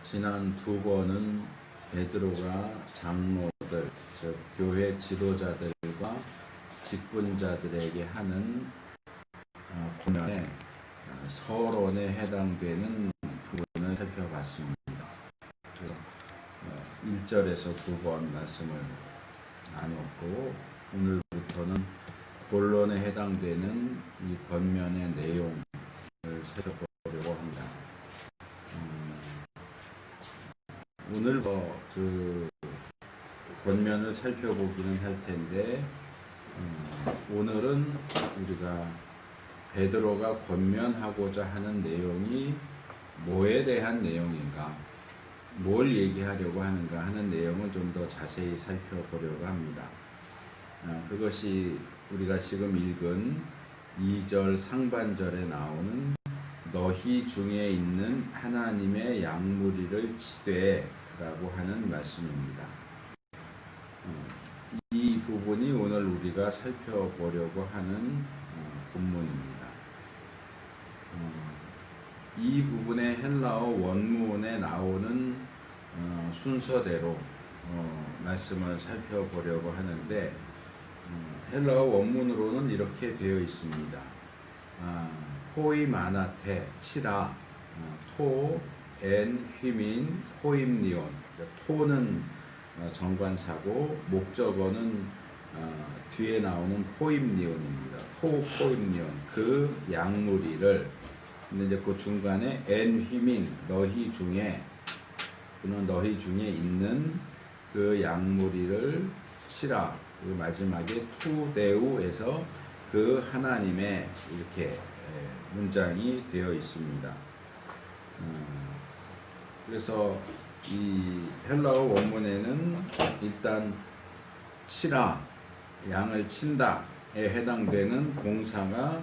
지난 두 번은 베드로가 장로들, 즉 교회 지도자들과 직분자들에게 하는 고면의 서론에 해당되는 부분을 살펴봤습니다. 1절에서 두 번 말씀을 나눴고, 오늘부터는 본론에 해당되는 이 권면의 내용을 살펴보려고 합니다. 오늘 그 권면을 살펴보기는 할 텐데, 오늘은 우리가 베드로가 권면하고자 하는 내용이 뭐에 대한 내용인가, 뭘 얘기하려고 하는가 하는 내용을 좀 더 자세히 살펴보려고 합니다. 그것이 우리가 지금 읽은 2절 상반절에 나오는 너희 중에 있는 하나님의 양무리를 치되 라고 하는 말씀입니다. 이 부분이 오늘 우리가 살펴보려고 하는 본문입니다. 이 부분의 헬라어 원문에 나오는 순서대로 말씀을 살펴보려고 하는데, 헬라어 원문으로는 이렇게 되어 있습니다. 포이마나테 치라, 토, 엔, 휘민, 포임니온. 토는 정관사고 목적어는 뒤에 나오는 포임니온입니다. 토, 포임니온, 그 양무리를. 근데 이제 그 중간에 엔, 휘민, 너희 중에, 그는 너희 중에 있는 그 양무리를 치라. 그 마지막에 투데우에서 그 하나님의 이렇게 문장이 되어 있습니다. 그래서 이 헬라어 원문에는 일단 치라, 양을 친다에 해당되는 동사가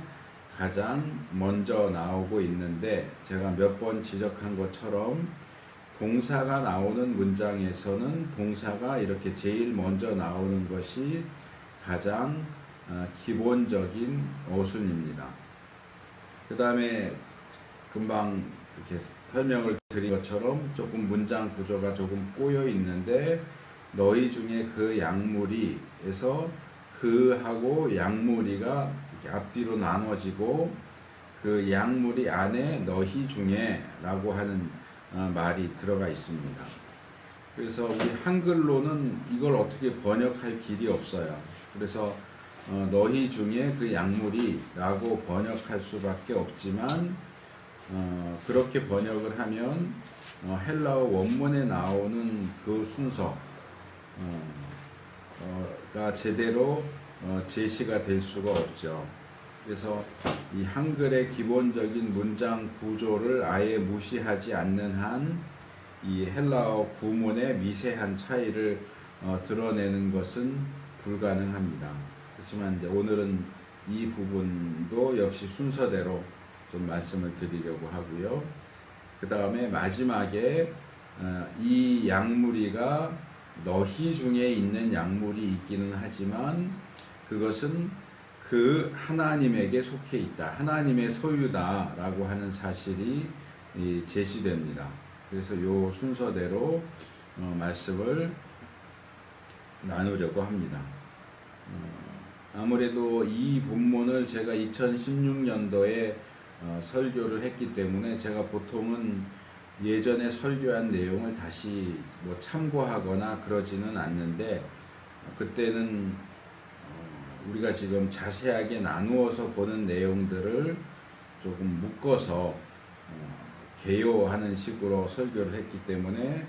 가장 먼저 나오고 있는데, 제가 몇 번 지적한 것처럼 동사가 나오는 문장에서는 동사가 이렇게 제일 먼저 나오는 것이 가장 기본적인 어순입니다. 그 다음에 금방 이렇게 설명을 드린 것처럼 조금 문장 구조가 조금 꼬여 있는데, 너희 중에 그 양무리에서 그하고 양무리가 이렇게 앞뒤로 나눠지고, 그 양무리 안에 너희 중에 라고 하는 말이 들어가 있습니다. 그래서 우리 한글로는 이걸 어떻게 번역할 길이 없어요. 그래서 너희 중에 그 양무리라고 번역할 수밖에 없지만, 그렇게 번역을 하면 헬라어 원문에 나오는 그 순서가 제대로 제시가 될 수가 없죠. 그래서 이 한글의 기본적인 문장 구조를 아예 무시하지 않는 한 이 헬라어 구문의 미세한 차이를 드러내는 것은 불가능합니다. 그렇지만 이제 오늘은 이 부분도 역시 순서대로 좀 말씀을 드리려고 하고요. 그 다음에 마지막에 이 양무리가 너희 중에 있는 양무리 있기는 하지만 그것은 그 하나님에게 속해 있다, 하나님의 소유다 라고 하는 사실이 제시됩니다. 그래서 이 순서대로 말씀을 나누려고 합니다. 아무래도 이 본문을 제가 2016년도에 설교를 했기 때문에 제가 보통은 예전에 설교한 내용을 다시 참고하거나 그러지는 않는데, 그때는 우리가 지금 자세하게 나누어서 보는 내용들을 조금 묶어서 개요하는 식으로 설교를 했기 때문에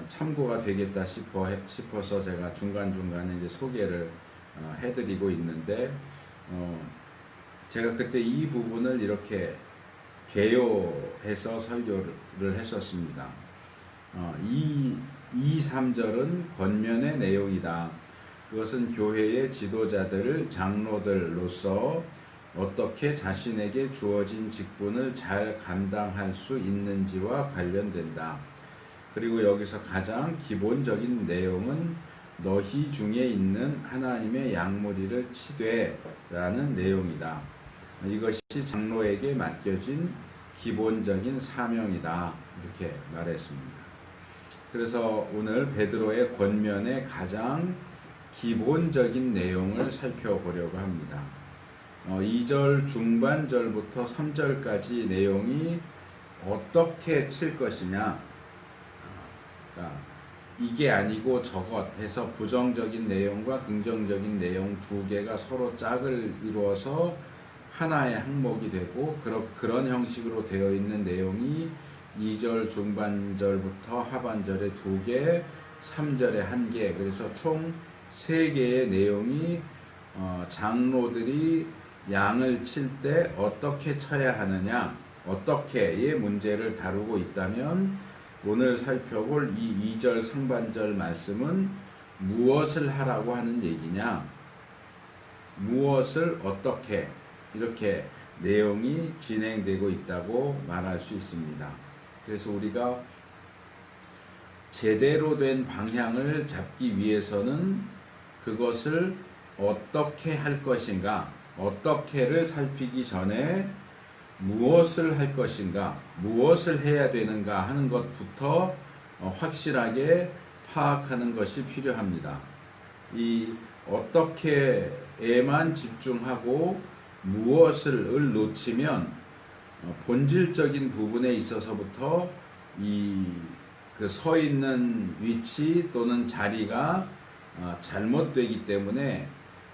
참고가 되겠다 싶어서 제가 중간중간에 이제 소개를 해드리고 있는데, 제가 그때 이 부분을 이렇게 개요해서 설교를 했었습니다. 2, 3절은 권면의 내용이다. 그것은 교회의 지도자들을 장로들로서 어떻게 자신에게 주어진 직분을 잘 감당할 수 있는지와 관련된다. 그리고 여기서 가장 기본적인 내용은 너희 중에 있는 하나님의 양무리를 치되 라는 내용이다. 이것이 장로에게 맡겨진 기본적인 사명이다. 이렇게 말했습니다. 그래서 오늘 베드로의 권면의 가장 기본적인 내용을 살펴보려고 합니다. 2절 중반절부터 3절까지 내용이 어떻게 칠 것이냐, 이게 아니고 저것 해서 부정적인 내용과 긍정적인 내용 두 개가 서로 짝을 이루어서 하나의 항목이 되고 그런 형식으로 되어 있는 내용이 2절 중반절부터 하반절에 2개, 3절에 1개, 그래서 총 3개의 내용이 장로들이 양을 칠 때 어떻게 쳐야 하느냐, 어떻게의 문제를 다루고 있다면 오늘 살펴볼 이 2절 상반절 말씀은 무엇을 하라고 하는 얘기냐, 무엇을 어떻게, 이렇게 내용이 진행되고 있다고 말할 수 있습니다. 그래서 우리가 제대로 된 방향을 잡기 위해서는 그것을 어떻게 할 것인가, 어떻게를 살피기 전에 무엇을 할 것인가, 무엇을 해야 되는가 하는 것부터 확실하게 파악하는 것이 필요합니다. 이 어떻게에만 집중하고 무엇을 놓치면 본질적인 부분에 있어서부터 그 서 있는 위치 또는 자리가 잘못되기 때문에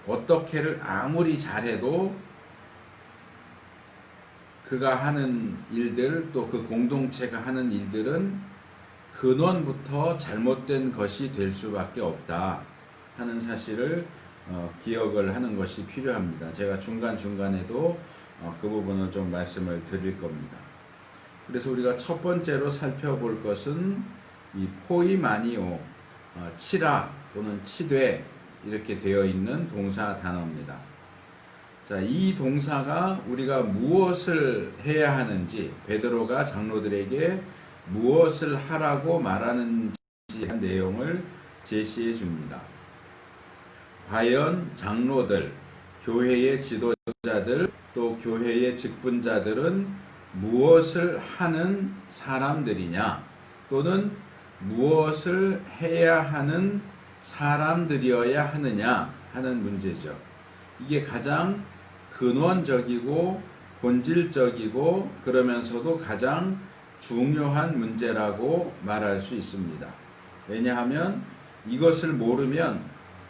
어떻게를 아무리 잘해도 그가 하는 일들, 또 그 공동체가 하는 일들은 근원부터 잘못된 것이 될 수밖에 없다 하는 사실을 기억을 하는 것이 필요합니다. 제가 중간중간에도 그 부분을 좀 말씀을 드릴 겁니다. 그래서 우리가 첫 번째로 살펴볼 것은 이 포이마니오, 치라 또는 치되 이렇게 되어 있는 동사 단어입니다. 자, 이 동사가 우리가 무엇을 해야 하는지, 베드로가 장로들에게 무엇을 하라고 말하는지 한 내용을 제시해 줍니다. 과연 장로들, 교회의 지도자들, 또 교회의 직분자들은 무엇을 하는 사람들이냐, 또는 무엇을 해야 하는 사람들이어야 하느냐 하는 문제죠. 이게 가장 근원적이고 본질적이고 그러면서도 가장 중요한 문제라고 말할 수 있습니다. 왜냐하면 이것을 모르면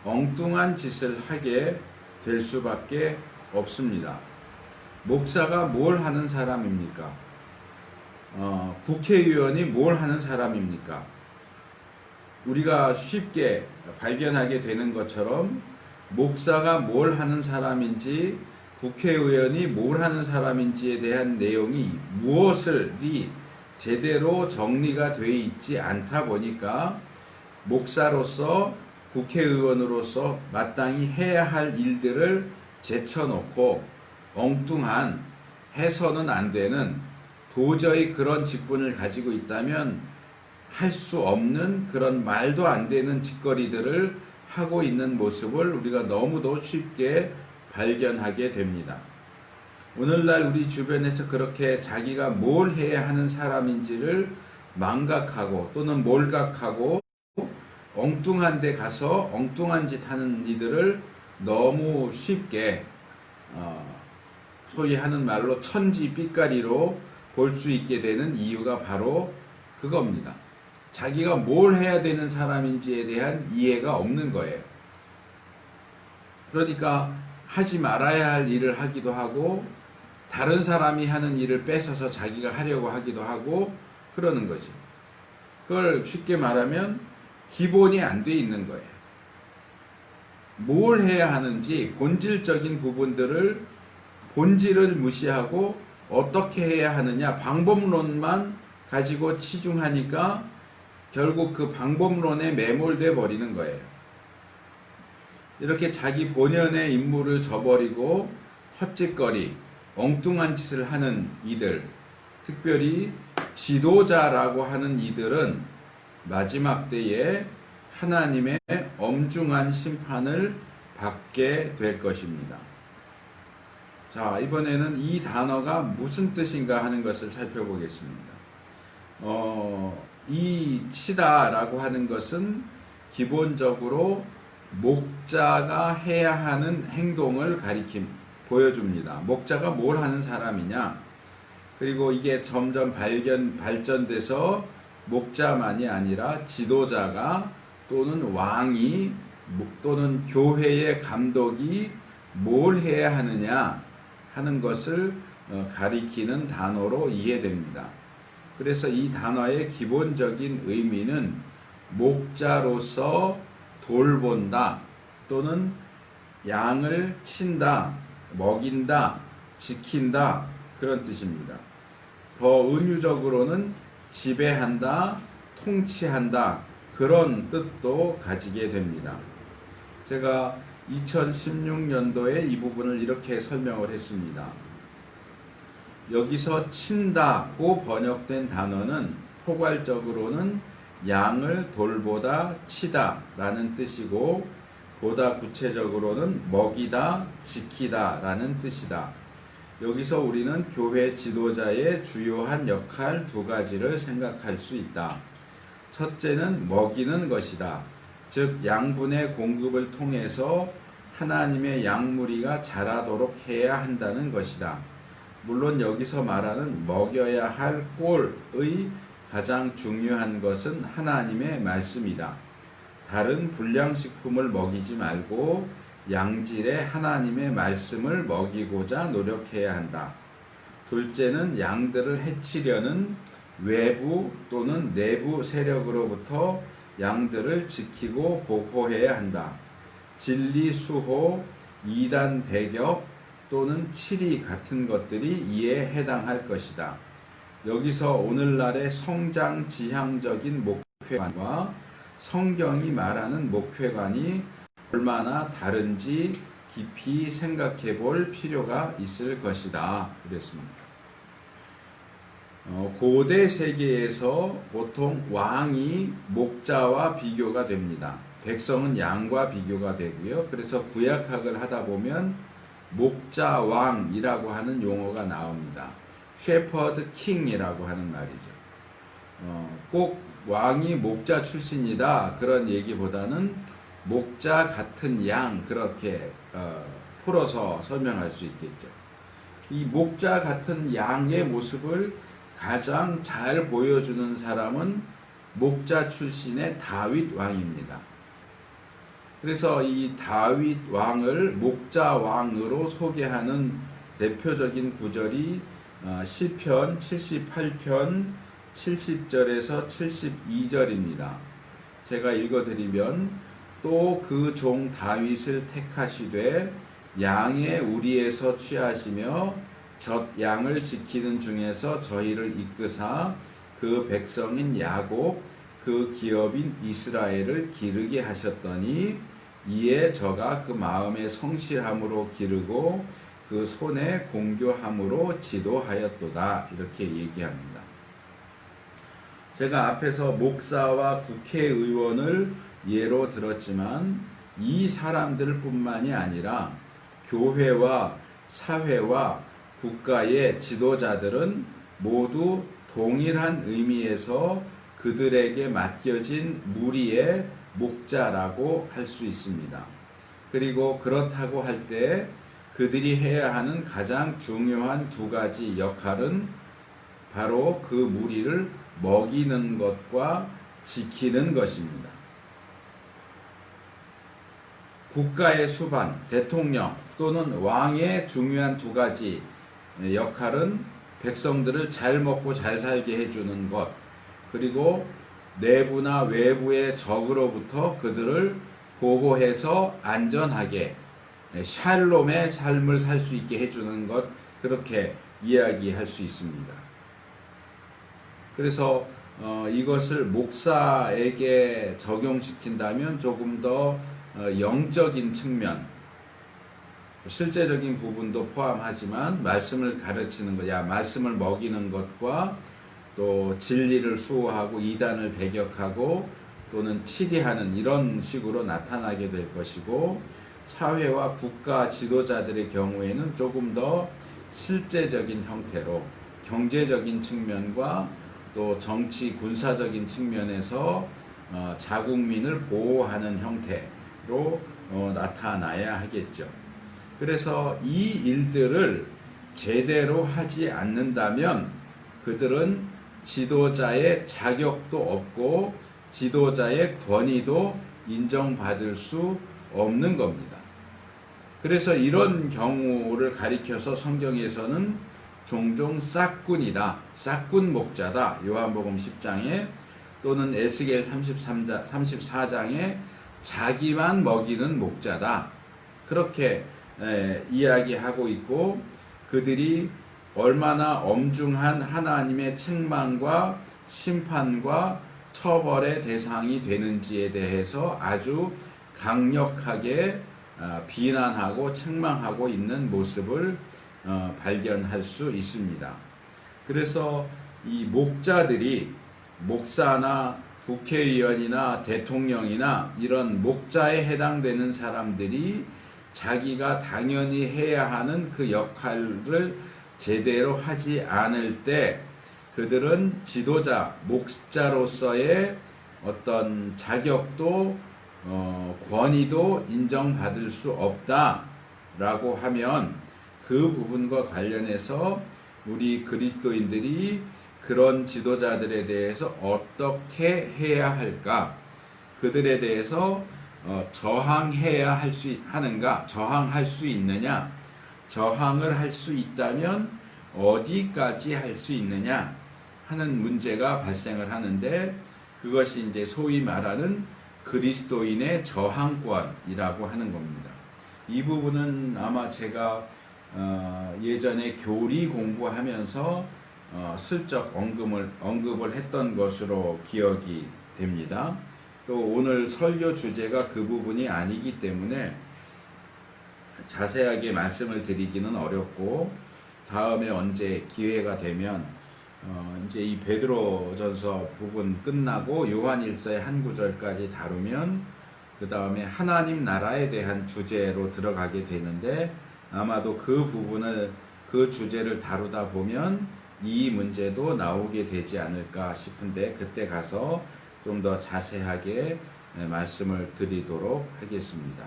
엉뚱한 짓을 하게 될 수밖에 없습니다. 목사가 뭘 하는 사람입니까? 국회의원이 뭘 하는 사람입니까? 우리가 쉽게 발견하게 되는 것처럼 목사가 뭘 하는 사람인지, 국회의원이 뭘 하는 사람인지에 대한 내용이 무엇을이 제대로 정리가 되어 있지 않다 보니까 목사로서, 국회의원으로서 마땅히 해야 할 일들을 제쳐놓고 엉뚱한, 해서는 안 되는, 도저히 그런 직분을 가지고 있다면 할 수 없는 그런 말도 안 되는 짓거리들을 하고 있는 모습을 우리가 너무도 쉽게 발견하게 됩니다. 오늘날 우리 주변에서 그렇게 자기가 뭘 해야 하는 사람인지를 망각하고 또는 몰각하고 엉뚱한 데 가서 엉뚱한 짓 하는 이들을 너무 쉽게 소위 하는 말로 천지빛깔이로 볼 수 있게 되는 이유가 바로 그겁니다. 자기가 뭘 해야 되는 사람인지에 대한 이해가 없는 거예요. 그러니까 하지 말아야 할 일을 하기도 하고 다른 사람이 하는 일을 뺏어서 자기가 하려고 하기도 하고 그러는 거죠. 그걸 쉽게 말하면 기본이 안 돼 있는 거예요. 뭘 해야 하는지 본질적인 부분들을, 본질을 무시하고 어떻게 해야 하느냐 방법론만 가지고 치중하니까 결국 그 방법론에 매몰돼 버리는 거예요. 이렇게 자기 본연의 임무를 저버리고 헛짓거리, 엉뚱한 짓을 하는 이들, 특별히 지도자라고 하는 이들은 마지막 때에 하나님의 엄중한 심판을 받게 될 것입니다. 자, 이번에는 이 단어가 무슨 뜻인가 하는 것을 살펴보겠습니다. 이 치다라고 하는 것은 기본적으로 목자가 해야 하는 행동을 보여줍니다. 목자가 뭘 하는 사람이냐? 그리고 이게 점점 발전돼서 목자만이 아니라 지도자가 또는 왕이 또는 교회의 감독이 뭘 해야 하느냐 하는 것을 가리키는 단어로 이해됩니다. 그래서 이 단어의 기본적인 의미는 목자로서 돌본다 또는 양을 친다, 먹인다, 지킨다 그런 뜻입니다. 더 은유적으로는 지배한다, 통치한다 그런 뜻도 가지게 됩니다. 제가 2016년도에 이 부분을 이렇게 설명을 했습니다. 여기서 친다고 번역된 단어는 포괄적으로는 양을 돌보다 치다 라는 뜻이고 보다 구체적으로는 먹이다, 지키다 라는 뜻이다. 여기서 우리는 교회 지도자의 주요한 역할 두 가지를 생각할 수 있다. 첫째는 먹이는 것이다. 즉 양분의 공급을 통해서 하나님의 양무리가 자라도록 해야 한다는 것이다. 물론 여기서 말하는 먹여야 할 꼴의 가장 중요한 것은 하나님의 말씀이다. 다른 불량식품을 먹이지 말고 양질의 하나님의 말씀을 먹이고자 노력해야 한다. 둘째는 양들을 해치려는 외부 또는 내부 세력으로부터 양들을 지키고 보호해야 한다. 진리 수호, 이단 배격 또는 치리 같은 것들이 이에 해당할 것이다. 여기서 오늘날의 성장 지향적인 목회관과 성경이 말하는 목회관이 얼마나 다른지 깊이 생각해 볼 필요가 있을 것이다. 그랬습니다. 고대 세계에서 보통 왕이 목자와 비교가 됩니다. 백성은 양과 비교가 되고요. 그래서 구약학을 하다 보면 목자왕이라고 하는 용어가 나옵니다. 셰퍼드 킹이라고 하는 말이죠. 꼭 왕이 목자 출신이다 그런 얘기보다는 목자 같은 양 그렇게 풀어서 설명할 수 있겠죠. 이 목자 같은 양의 모습을 가장 잘 보여주는 사람은 목자 출신의 다윗 왕입니다. 그래서 이 다윗 왕을 목자 왕으로 소개하는 대표적인 구절이 시편 78편 70절에서 72절입니다. 제가 읽어드리면 또 그 종 다윗을 택하시되 양의 우리에서 취하시며 젖 양을 지키는 중에서 저희를 이끄사 그 백성인 야곱 그 기업인 이스라엘을 기르게 하셨더니 이에 저가 그 마음의 성실함으로 기르고 그 손의 공교함으로 지도하였도다 이렇게 얘기합니다. 제가 앞에서 목사와 국회의원을 예로 들었지만 이 사람들 뿐만이 아니라 교회와 사회와 국가의 지도자들은 모두 동일한 의미에서 그들에게 맡겨진 무리의 목자라고 할 수 있습니다. 그리고 그렇다고 할 때 그들이 해야 하는 가장 중요한 두 가지 역할은 바로 그 무리를 먹이는 것과 지키는 것입니다. 국가의 수반, 대통령 또는 왕의 중요한 두 가지 역할은 백성들을 잘 먹고 잘 살게 해주는 것, 그리고 내부나 외부의 적으로부터 그들을 보호해서 안전하게 샬롬의 삶을 살 수 있게 해주는 것, 그렇게 이야기할 수 있습니다. 그래서 이것을 목사에게 적용시킨다면 조금 더 영적인 측면, 실제적인 부분도 포함하지만 말씀을 가르치는 것, 말씀을 먹이는 것과 또 진리를 수호하고 이단을 배격하고 또는 치리하는 이런 식으로 나타나게 될 것이고, 사회와 국가 지도자들의 경우에는 조금 더 실제적인 형태로 경제적인 측면과 또 정치 군사적인 측면에서 자국민을 보호하는 형태로 나타나야 하겠죠. 그래서 이 일들을 제대로 하지 않는다면 그들은 지도자의 자격도 없고 지도자의 권위도 인정받을 수 없는 겁니다. 그래서 이런 경우를 가리켜서 성경에서는 종종 싹군이다, 싹군 목자다, 요한복음 10장에 또는 에스겔 34장에 자기만 먹이는 목자다, 그렇게 이야기하고 있고, 그들이 얼마나 엄중한 하나님의 책망과 심판과 처벌의 대상이 되는지에 대해서 아주 강력하게 비난하고 책망하고 있는 모습을 발견할 수 있습니다. 그래서 이 목자들이 목사나 국회의원이나 대통령이나 이런 목자에 해당되는 사람들이 자기가 당연히 해야 하는 그 역할을 제대로 하지 않을 때 그들은 지도자, 목자로서의 어떤 자격도 권위도 인정받을 수 없다라고 하면 그 부분과 관련해서 우리 그리스도인들이 그런 지도자들에 대해서 어떻게 해야 할까? 그들에 대해서 저항해야 하는가? 저항할 수 있느냐? 저항을 할 수 있다면 어디까지 할 수 있느냐? 하는 문제가 발생을 하는데, 그것이 이제 소위 말하는 그리스도인의 저항권이라고 하는 겁니다. 이 부분은 아마 제가 예전에 교리 공부하면서 슬쩍 언급을 했던 것으로 기억이 됩니다. 또 오늘 설교 주제가 그 부분이 아니기 때문에 자세하게 말씀을 드리기는 어렵고, 다음에 언제 기회가 되면 이제 이 베드로전서 부분 끝나고 요한일서의 한 구절까지 다루면 그 다음에 하나님 나라에 대한 주제로 들어가게 되는데, 아마도 그 주제를 다루다 보면 이 문제도 나오게 되지 않을까 싶은데, 그때 가서 좀 더 자세하게 말씀을 드리도록 하겠습니다.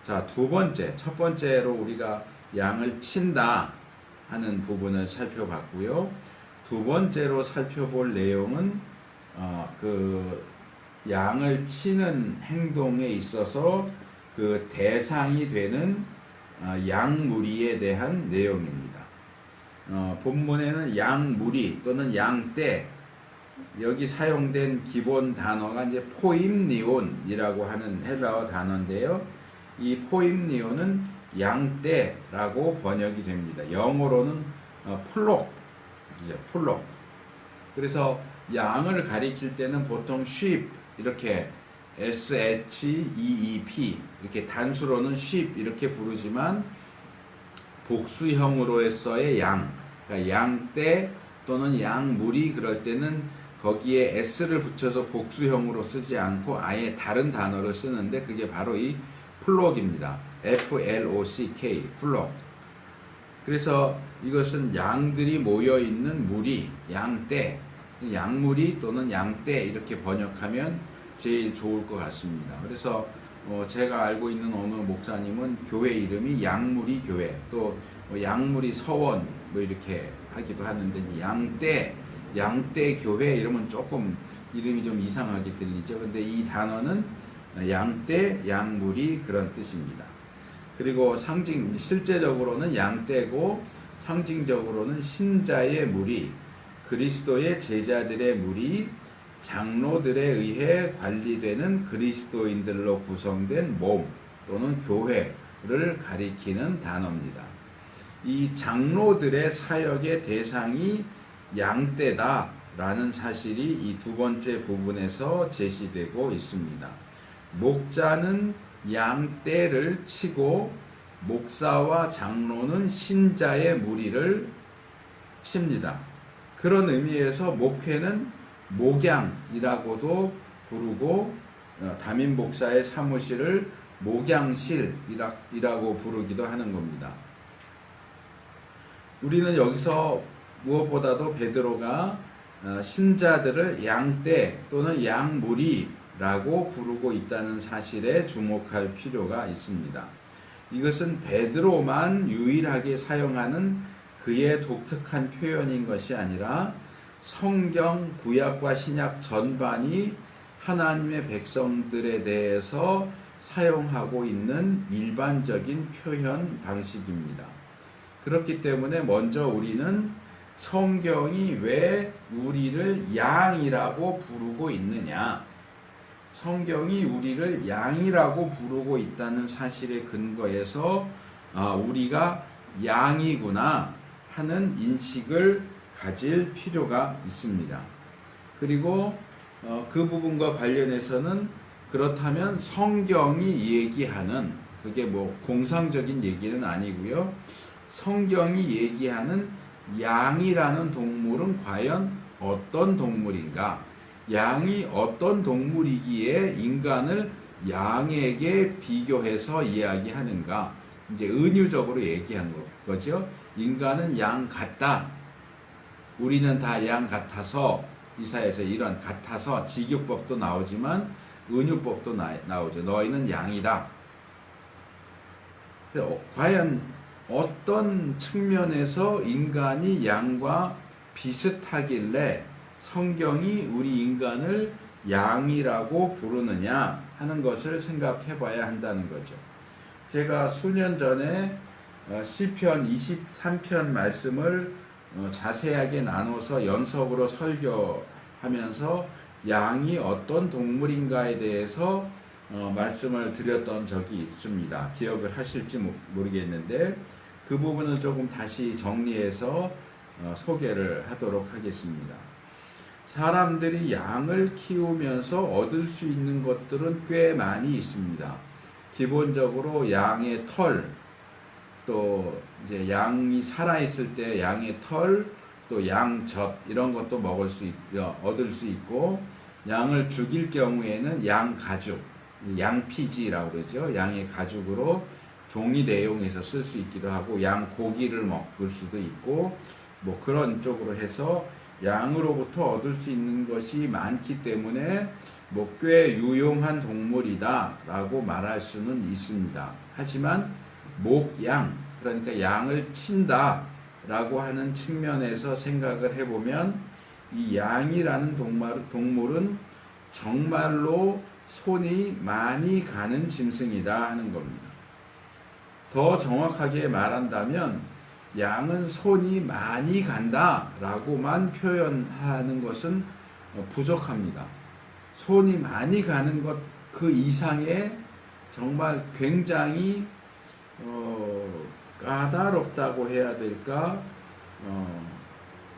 자, 첫 번째로 우리가 양을 친다 하는 부분을 살펴봤고요. 두 번째로 살펴볼 내용은 그 양을 치는 행동에 있어서 그 대상이 되는 양무리에 대한 내용입니다. 본문에는 양무리 또는 양떼, 여기 사용된 기본 단어가 이제 포임니온이라고 하는 헬라어 단어인데요. 이 포임니온은 양떼라고 번역이 됩니다. 영어로는 플록, 플록. 그래서 양을 가리킬 때는 보통 sheep 이렇게 sheep 이렇게 단수로는 sheep 이렇게 부르지만, 복수형으로서의 양, 그러니까 양떼 또는 양무리 그럴 때는 거기에 s를 붙여서 복수형으로 쓰지 않고 아예 다른 단어를 쓰는데, 그게 바로 이 플록입니다. flock, 플록. 그래서 이것은 양들이 모여있는 무리, 양떼, 양무리 또는 양떼 이렇게 번역하면 제일 좋을 것 같습니다. 그래서 제가 알고 있는 어느 목사님은 교회 이름이 양무리 교회, 또 양무리 서원 뭐 이렇게 하기도 하는데, 양떼 교회 이러면 조금 이름이 좀 이상하게 들리죠. 근데 이 단어는 양떼, 양무리 그런 뜻입니다. 그리고 실제적으로는 양떼고 상징적으로는 신자의 무리, 그리스도의 제자들의 무리, 장로들에 의해 관리되는 그리스도인들로 구성된 몸 또는 교회를 가리키는 단어입니다. 이 장로들의 사역의 대상이 양떼다라는 사실이 이 두 번째 부분에서 제시되고 있습니다. 목자는 양떼를 치고 목사와 장로는 신자의 무리를 칩니다. 그런 의미에서 목회는 목양이라고도 부르고, 담임 목사의 사무실을 목양실이라고 부르기도 하는 겁니다. 우리는 여기서 무엇보다도 베드로가 신자들을 양떼 또는 양무리라고 부르고 있다는 사실에 주목할 필요가 있습니다. 이것은 베드로만 유일하게 사용하는 그의 독특한 표현인 것이 아니라 성경 구약과 신약 전반이 하나님의 백성들에 대해서 사용하고 있는 일반적인 표현 방식입니다. 그렇기 때문에 먼저 우리는 성경이 왜 우리를 양이라고 부르고 있느냐, 성경이 우리를 양이라고 부르고 있다는 사실에 근거해서 우리가 양이구나 하는 인식을 가질 필요가 있습니다. 그리고 그 부분과 관련해서는 그렇다면 성경이 얘기하는, 그게 뭐 공상적인 얘기는 아니고요, 성경이 얘기하는 양이라는 동물은 과연 어떤 동물인가, 양이 어떤 동물이기에 인간을 양에게 비교해서 이야기하는가, 이제 은유적으로 얘기한 거죠. 인간은 양 같다, 우리는 다 양 같아서, 이사야에서 이런 같아서 직유법도 나오지만 은유법도 나오죠. 너희는 양이다. 과연 어떤 측면에서 인간이 양과 비슷하길래 성경이 우리 인간을 양이라고 부르느냐 하는 것을 생각해 봐야 한다는 거죠. 제가 수년 전에 시편 23편 말씀을 자세하게 나눠서 연속으로 설교하면서 양이 어떤 동물인가에 대해서 말씀을 드렸던 적이 있습니다. 기억을 하실지 모르겠는데 그 부분을 조금 다시 정리해서 소개를 하도록 하겠습니다. 사람들이 양을 키우면서 얻을 수 있는 것들은 꽤 많이 있습니다. 기본적으로 양의 털, 또 이제 양이 살아있을 때 양의 털, 또 양젖 이런 것도 얻을 수 있고, 양을 죽일 경우에는 양 가죽, 양피지라고 그러죠. 양의 가죽으로 종이 내용해서 쓸 수 있기도 하고, 양 고기를 먹을 수도 있고, 뭐 그런 쪽으로 해서 양으로부터 얻을 수 있는 것이 많기 때문에 뭐 꽤 유용한 동물이다라고 말할 수는 있습니다. 하지만 목양, 그러니까 양을 친다라고 하는 측면에서 생각을 해보면 이 양이라는 동물은 정말로 손이 많이 가는 짐승이다 하는 겁니다. 더 정확하게 말한다면 양은 손이 많이 간다라고만 표현하는 것은 부족합니다. 손이 많이 가는 것 그 이상의 정말 굉장히 까다롭다고 해야 될까,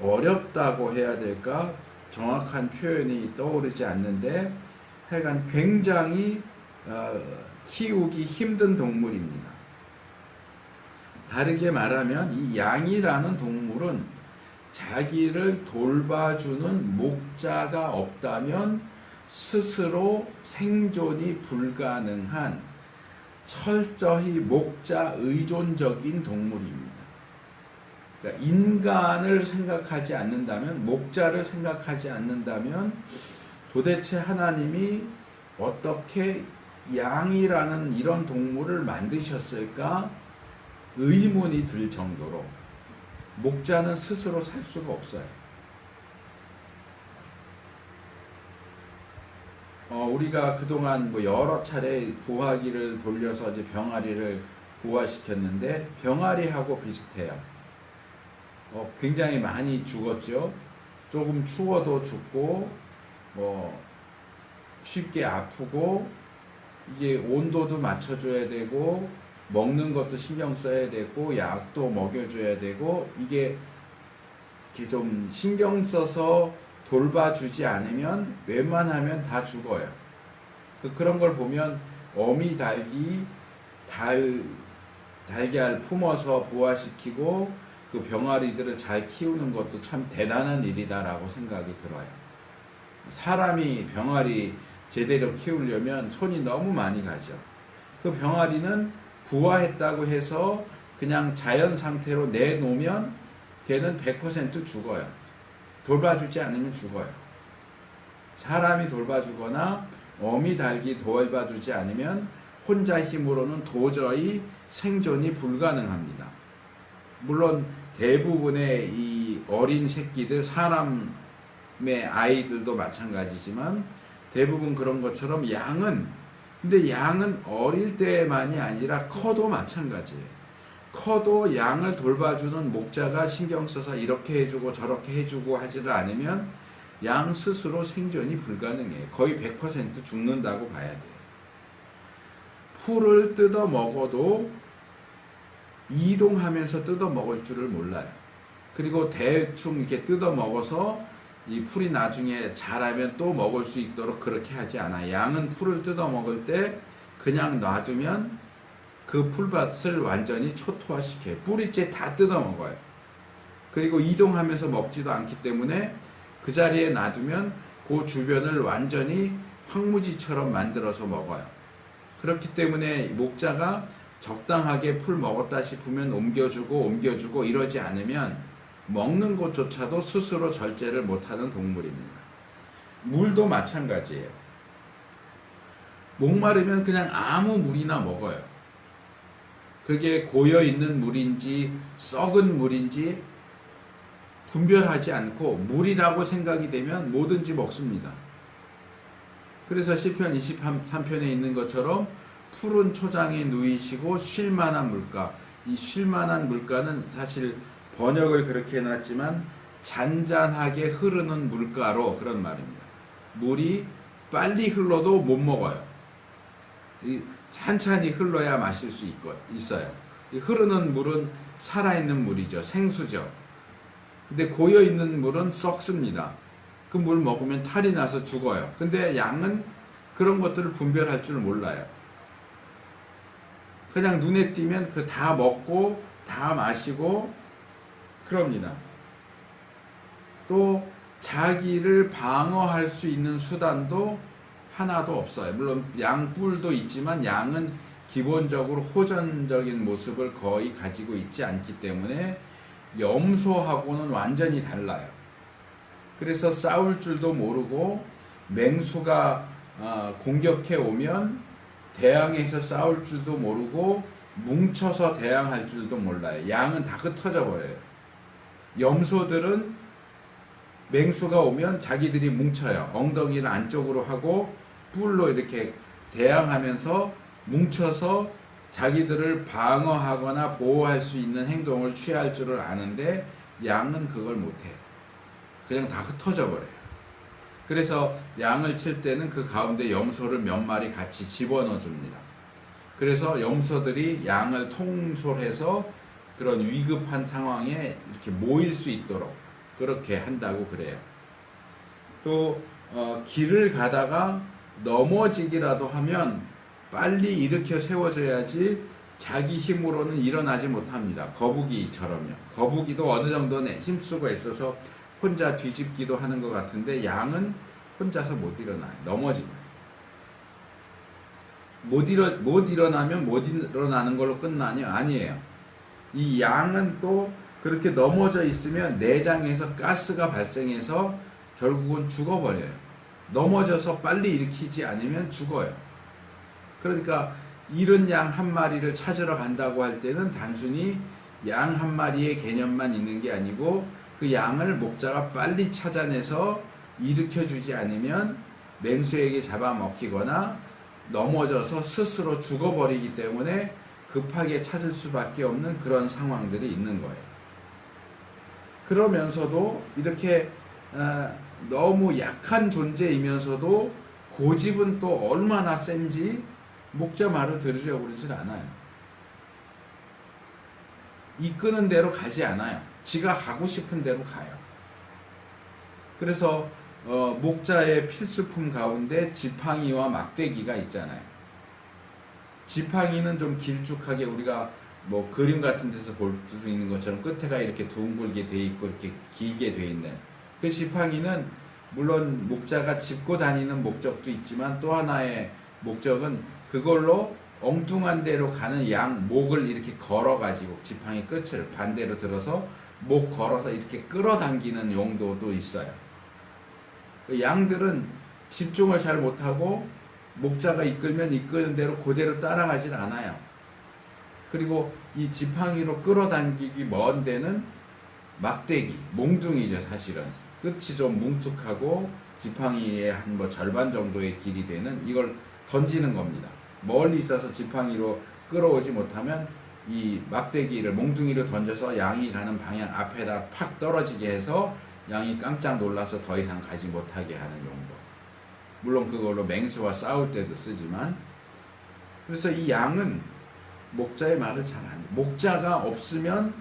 어렵다고 해야 될까, 정확한 표현이 떠오르지 않는데 하여간 굉장히 키우기 힘든 동물입니다. 다르게 말하면 이 양이라는 동물은 자기를 돌봐주는 목자가 없다면 스스로 생존이 불가능한 철저히 목자 의존적인 동물입니다. 그러니까 인간을 생각하지 않는다면, 목자를 생각하지 않는다면 도대체 하나님이 어떻게 양이라는 이런 동물을 만드셨을까 의문이 들 정도로 목자는 스스로 살 수가 없어요. 우리가 그동안 뭐 여러 차례 부화기를 돌려서 이제 병아리를 부화시켰는데 병아리하고 비슷해요. 굉장히 많이 죽었죠. 조금 추워도 죽고, 뭐 쉽게 아프고, 이게 온도도 맞춰줘야 되고, 먹는 것도 신경 써야 되고, 약도 먹여줘야 되고, 이게 이렇게 좀 신경 써서 돌봐주지 않으면 웬만하면 다 죽어요. 그런 걸 보면 어미 닭이 달걀 품어서 부화시키고 그 병아리들을 잘 키우는 것도 참 대단한 일이다라고 생각이 들어요. 사람이 병아리 제대로 키우려면 손이 너무 많이 가죠. 그 병아리는 부화했다고 해서 그냥 자연 상태로 내놓으면 걔는 100% 죽어요. 돌봐주지 않으면 죽어요. 사람이 돌봐주거나 어미 닭이 돌봐주지 않으면 혼자 힘으로는 도저히 생존이 불가능합니다. 물론 대부분의 이 어린 새끼들, 사람의 아이들도 마찬가지지만 대부분 그런 것처럼 근데 양은 어릴 때만이 아니라 커도 마찬가지예요. 커도 양을 돌봐주는 목자가 신경 써서 이렇게 해주고 저렇게 해주고 하지를 않으면 양 스스로 생존이 불가능해요. 거의 100% 죽는다고 봐야 돼요. 풀을 뜯어 먹어도 이동하면서 뜯어 먹을 줄을 몰라요. 그리고 대충 이렇게 뜯어 먹어서 이 풀이 나중에 자라면 또 먹을 수 있도록 그렇게 하지 않아요. 양은 풀을 뜯어 먹을 때 그냥 놔두면 그 풀밭을 완전히 초토화시켜요. 뿌리째 다 뜯어 먹어요. 그리고 이동하면서 먹지도 않기 때문에 그 자리에 놔두면 그 주변을 완전히 황무지처럼 만들어서 먹어요. 그렇기 때문에 목자가 적당하게 풀 먹었다 싶으면 옮겨주고 이러지 않으면 먹는 것조차도 스스로 절제를 못하는 동물입니다. 물도 마찬가지예요. 목마르면 그냥 아무 물이나 먹어요. 그게 고여있는 물인지 썩은 물인지 분별하지 않고 물이라고 생각이 되면 뭐든지 먹습니다. 그래서 시편 23편에 있는 것처럼 푸른 초장에 누이시고 쉴만한 물가, 이 쉴만한 물가는 사실 번역을 그렇게 해놨지만 잔잔하게 흐르는 물가로 그런 말입니다. 물이 빨리 흘러도 못 먹어요. 찬찬히 흘러야 마실 수 있어요. 이 흐르는 물은 살아있는 물이죠. 생수죠. 근데 고여있는 물은 썩습니다. 그 물 먹으면 탈이 나서 죽어요. 근데 양은 그런 것들을 분별할 줄 몰라요. 그냥 눈에 띄면 그 다 먹고 다 마시고 그럽니다. 또 자기를 방어할 수 있는 수단도 하나도 없어요. 물론 양뿔도 있지만 양은 기본적으로 호전적인 모습을 거의 가지고 있지 않기 때문에 염소하고는 완전히 달라요. 그래서 싸울 줄도 모르고 맹수가 공격해 오면 대항해서 싸울 줄도 모르고 뭉쳐서 대항할 줄도 몰라요. 양은 다 흩어져 버려요. 염소들은 맹수가 오면 자기들이 뭉쳐요. 엉덩이를 안쪽으로 하고 뿔로 이렇게 대항하면서 뭉쳐서 자기들을 방어하거나 보호할 수 있는 행동을 취할 줄을 아는데 양은 그걸 못해요. 그냥 다 흩어져 버려요. 그래서 양을 칠 때는 그 가운데 염소를 몇 마리 같이 집어넣어 줍니다. 그래서 염소들이 양을 통솔해서 그런 위급한 상황에 이렇게 모일 수 있도록 그렇게 한다고 그래요. 또 길을 가다가 넘어지기라도 하면 빨리 일으켜 세워줘야지 자기 힘으로는 일어나지 못합니다. 거북이처럼요. 거북이도 어느 정도는 힘쓰고 있어서 혼자 뒤집기도 하는 것 같은데 양은 혼자서 못 일어나요. 넘어집니다. 못 일어나면 못 일어나는 걸로 끝나냐? 아니에요. 이 양은 또 그렇게 넘어져 있으면 내장에서 가스가 발생해서 결국은 죽어버려요. 넘어져서 빨리 일으키지 않으면 죽어요. 그러니까 이른 양 한 마리를 찾으러 간다고 할 때는 단순히 양 한 마리의 개념만 있는 게 아니고 그 양을 목자가 빨리 찾아내서 일으켜주지 않으면 맹수에게 잡아먹히거나 넘어져서 스스로 죽어버리기 때문에 급하게 찾을 수밖에 없는 그런 상황들이 있는 거예요. 그러면서도 이렇게 너무 약한 존재이면서도 고집은 또 얼마나 센지 목자 말을 들으려고 그러질 않아요. 이끄는 대로 가지 않아요. 지가 하고 싶은 대로 가요. 그래서 목자의 필수품 가운데 지팡이와 막대기가 있잖아요. 지팡이는 좀 길쭉하게 우리가 뭐 그림 같은 데서 볼 수 있는 것처럼 끝에가 이렇게 둥글게 돼 있고 이렇게 길게 돼 있는 그 지팡이는 물론 목자가 짚고 다니는 목적도 있지만 또 하나의 목적은 그걸로 엉뚱한 데로 가는 양 목을 이렇게 걸어가지고 지팡이 끝을 반대로 들어서 목 걸어서 이렇게 끌어당기는 용도도 있어요. 양들은 집중을 잘 못하고 목자가 이끌면 이끄는 대로 그대로 따라가질 않아요. 그리고 이 지팡이로 끌어당기기 먼 데는 막대기, 몽둥이죠 사실은. 끝이 좀 뭉툭하고 지팡이의 한 뭐 절반 정도의 길이 되는 이걸 던지는 겁니다. 멀리 있어서 지팡이로 끌어오지 못하면 이 막대기를 몽둥이를 던져서 양이 가는 방향 앞에다 팍 떨어지게 해서 양이 깜짝 놀라서 더 이상 가지 못하게 하는 용도. 물론 그걸로 맹수와 싸울 때도 쓰지만, 그래서 이 양은 목자의 말을 잘 안 해요. 목자가 없으면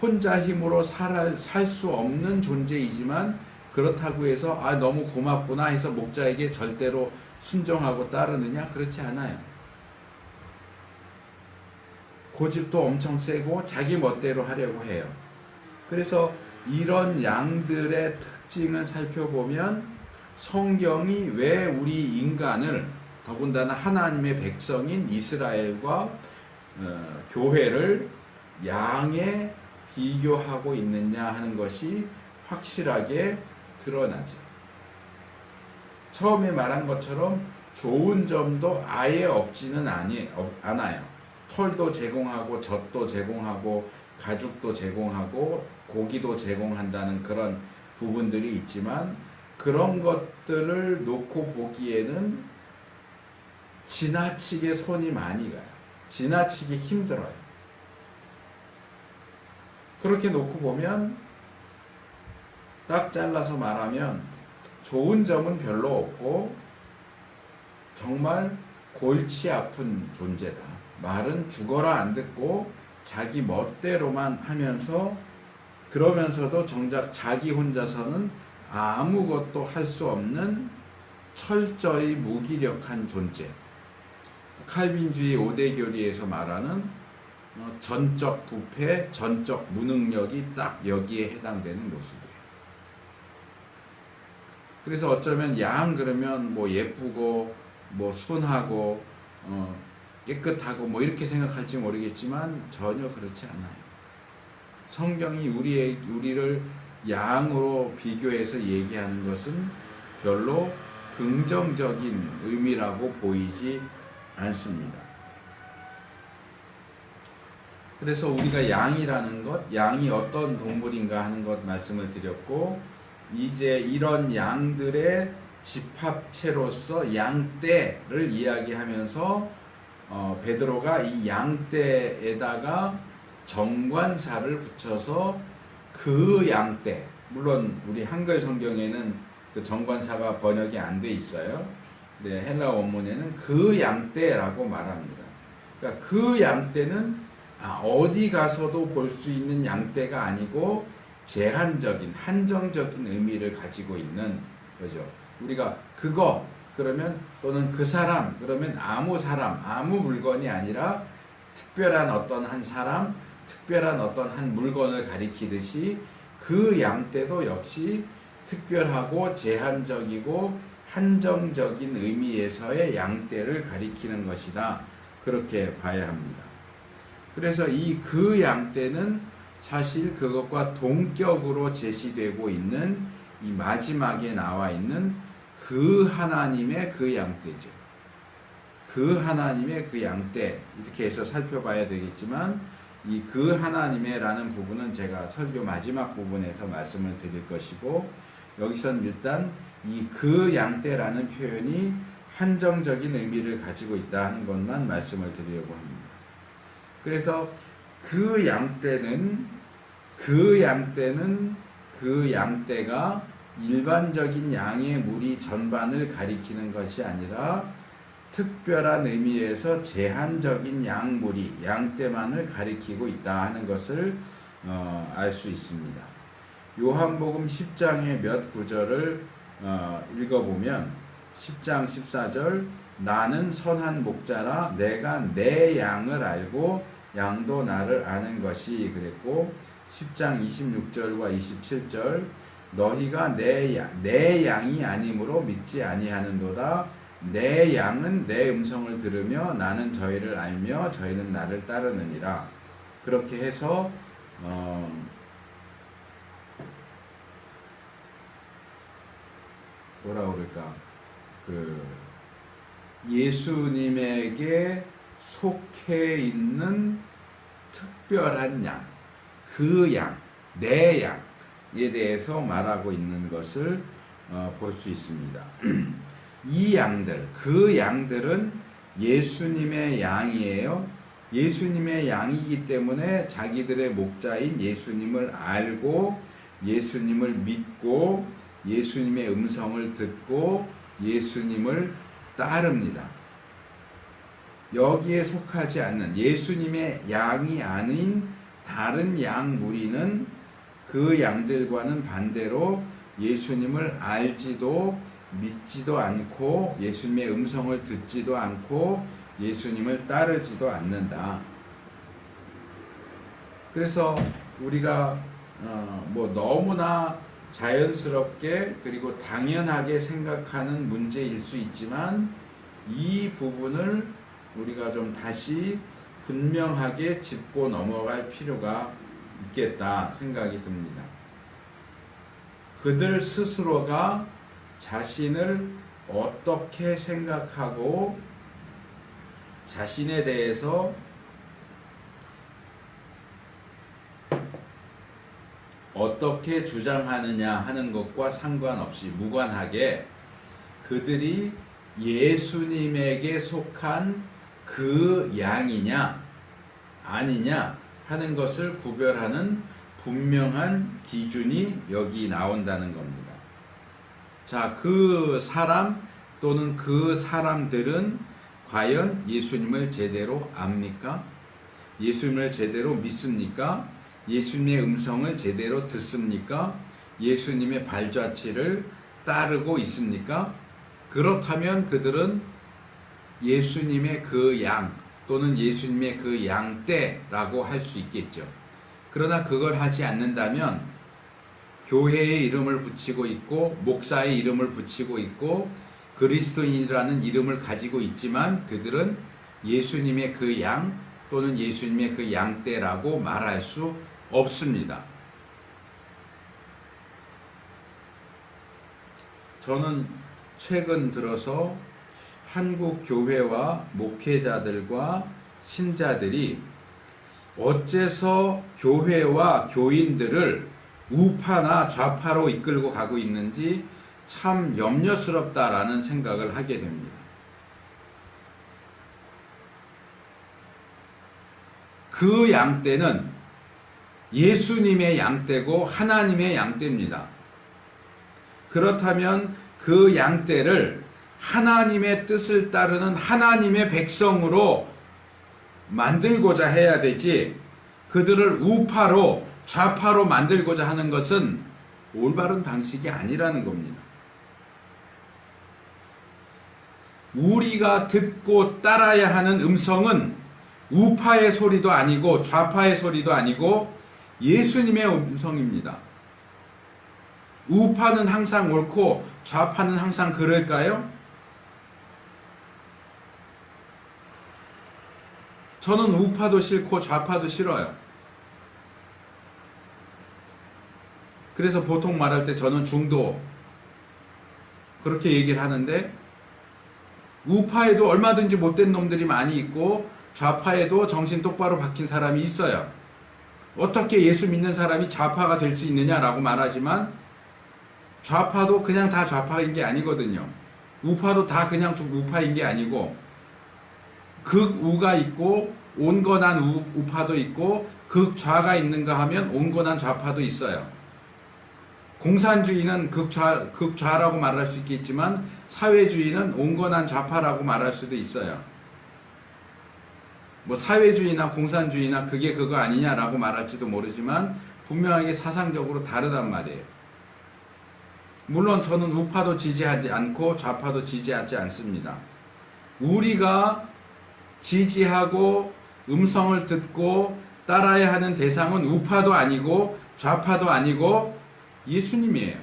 혼자 힘으로 살 수 없는 존재이지만, 그렇다고 해서 너무 고맙구나 해서 목자에게 절대로 순종하고 따르느냐? 그렇지 않아요. 고집도 엄청 세고 자기 멋대로 하려고 해요. 그래서 이런 양들의 특징을 살펴보면 성경이 왜 우리 인간을, 더군다나 하나님의 백성인 이스라엘과 교회를 양에 비교하고 있느냐 하는 것이 확실하게 드러나죠. 처음에 말한 것처럼 좋은 점도 아예 없지는 않아요. 털도 제공하고 젖도 제공하고 가죽도 제공하고 고기도 제공한다는 그런 부분들이 있지만, 그런 것들을 놓고 보기에는 지나치게 손이 많이 가요. 지나치게 힘들어요. 그렇게 놓고 보면 딱 잘라서 말하면 좋은 점은 별로 없고 정말 골치 아픈 존재다. 말은 죽어라 안 듣고 자기 멋대로만 하면서, 그러면서도 정작 자기 혼자서는 아무것도 할 수 없는 철저히 무기력한 존재. 칼빈주의 5대 교리에서 말하는 전적 부패, 전적 무능력이 딱 여기에 해당되는 모습이에요. 그래서 어쩌면 양 그러면 뭐 예쁘고 뭐 순하고 깨끗하고 뭐 이렇게 생각할지 모르겠지만 전혀 그렇지 않아요. 성경이 우리를 양으로 비교해서 얘기하는 것은 별로 긍정적인 의미라고 보이지 않습니다. 그래서 우리가 양이라는 것, 양이 어떤 동물인가 하는 것 말씀을 드렸고, 이제 이런 양들의 집합체로서 양떼를 이야기하면서 베드로가 이 양떼에다가 정관사를 붙여서 그 양떼, 물론 우리 한글 성경에는 그 정관사가 번역이 안 돼 있어요. 네, 헬라 원문에는 그 양떼라고 말합니다. 그러니까 그 양떼는 어디 가서도 볼 수 있는 양떼가 아니고 제한적인, 한정적인 의미를 가지고 있는 거죠. 우리가 그거 그러면, 또는 그 사람 그러면 아무 사람, 아무 물건이 아니라 특별한 어떤 한 사람, 특별한 어떤 한 물건을 가리키듯이 그 양떼도 역시 특별하고 제한적이고 한정적인 의미에서의 양떼를 가리키는 것이다. 그렇게 봐야 합니다. 그래서 이 그 양떼는 사실 그것과 동격으로 제시되고 있는 이 마지막에 나와 있는 그 하나님의 그 양떼죠. 그 하나님의 그 양떼, 이렇게 해서 살펴봐야 되겠지만, 이 그 하나님의 라는 부분은 제가 설교 마지막 부분에서 말씀을 드릴 것이고, 여기서는 일단 이 그 양떼라는 표현이 한정적인 의미를 가지고 있다 하는 것만 말씀을 드리려고 합니다. 그래서 그 양떼가 일반적인 양의 무리 전반을 가리키는 것이 아니라 특별한 의미에서 제한적인 양무리, 양떼만을 가리키고 있다 하는 것을 알 수 있습니다. 요한복음 10장의 몇 구절을 읽어보면 10장 14절, 나는 선한 목자라 내가 내 양을 알고 양도 나를 아는 것이 그랬고, 10장 26절과 27절, 너희가 내 양이 아니므로 믿지 아니하는도다. 내 양은 내 음성을 들으며 나는 저희를 알며 저희는 나를 따르느니라. 그렇게 해서 뭐라 그럴까, 예수님에게 속해 있는 특별한 양, 그 양, 내 양에 대해서 말하고 있는 것을 볼 수 있습니다. 이 양들, 그 양들은 예수님의 양이에요. 예수님의 양이기 때문에 자기들의 목자인 예수님을 알고 예수님을 믿고 예수님의 음성을 듣고 예수님을 따릅니다. 여기에 속하지 않는 예수님의 양이 아닌 다른 양 무리는 그 양들과는 반대로 예수님을 알지도 믿지도 않고 예수님의 음성을 듣지도 않고 예수님을 따르지도 않는다. 그래서 우리가 너무나 자연스럽게 그리고 당연하게 생각하는 문제일 수 있지만 이 부분을 우리가 좀 다시 분명하게 짚고 넘어갈 필요가 있겠다 생각이 듭니다. 그들 스스로가 자신을 어떻게 생각하고 자신에 대해서 어떻게 주장하느냐 하는 것과 상관없이 무관하게 그들이 예수님에게 속한 그 양이냐 아니냐 하는 것을 구별하는 분명한 기준이 여기 나온다는 겁니다. 자, 그 사람 또는 그 사람들은 과연 예수님을 제대로 압니까? 예수님을 제대로 믿습니까? 예수님의 음성을 제대로 듣습니까? 예수님의 발자취를 따르고 있습니까? 그렇다면 그들은 예수님의 그 양 또는 예수님의 그 양떼라고 할 수 있겠죠. 그러나 그걸 하지 않는다면 교회의 이름을 붙이고 있고 목사의 이름을 붙이고 있고 그리스도인이라는 이름을 가지고 있지만 그들은 예수님의 그 양 또는 예수님의 그 양떼라고 말할 수 없습니다. 저는 최근 들어서 한국 교회와 목회자들과 신자들이 어째서 교회와 교인들을 우파나 좌파로 이끌고 가고 있는지 참 염려스럽다라는 생각을 하게 됩니다. 그 양떼는 예수님의 양떼고 하나님의 양떼입니다. 그렇다면 그 양떼를 하나님의 뜻을 따르는 하나님의 백성으로 만들고자 해야 되지, 그들을 우파로 좌파로 만들고자 하는 것은 올바른 방식이 아니라는 겁니다. 우리가 듣고 따라야 하는 음성은 우파의 소리도 아니고 좌파의 소리도 아니고 예수님의 음성입니다. 우파는 항상 옳고 좌파는 항상 그럴까요? 저는 우파도 싫고 좌파도 싫어요. 그래서 보통 말할 때 저는 중도 그렇게 얘기를 하는데, 우파에도 얼마든지 못된 놈들이 많이 있고 좌파에도 정신 똑바로 박힌 사람이 있어요. 어떻게 예수 믿는 사람이 좌파가 될 수 있느냐라고 말하지만 좌파도 그냥 다 좌파인 게 아니거든요. 우파도 다 그냥 우파인 게 아니고 극우가 있고 온건한 우파도 있고 극좌가 있는가 하면 온건한 좌파도 있어요. 공산주의는 극좌라고 말할 수 있겠지만 사회주의는 온건한 좌파라고 말할 수도 있어요. 뭐 사회주의나 공산주의나 그게 그거 아니냐라고 말할지도 모르지만 분명하게 사상적으로 다르단 말이에요. 물론 저는 우파도 지지하지 않고 좌파도 지지하지 않습니다. 우리가 지지하고 음성을 듣고 따라야 하는 대상은 우파도 아니고 좌파도 아니고 예수님이에요.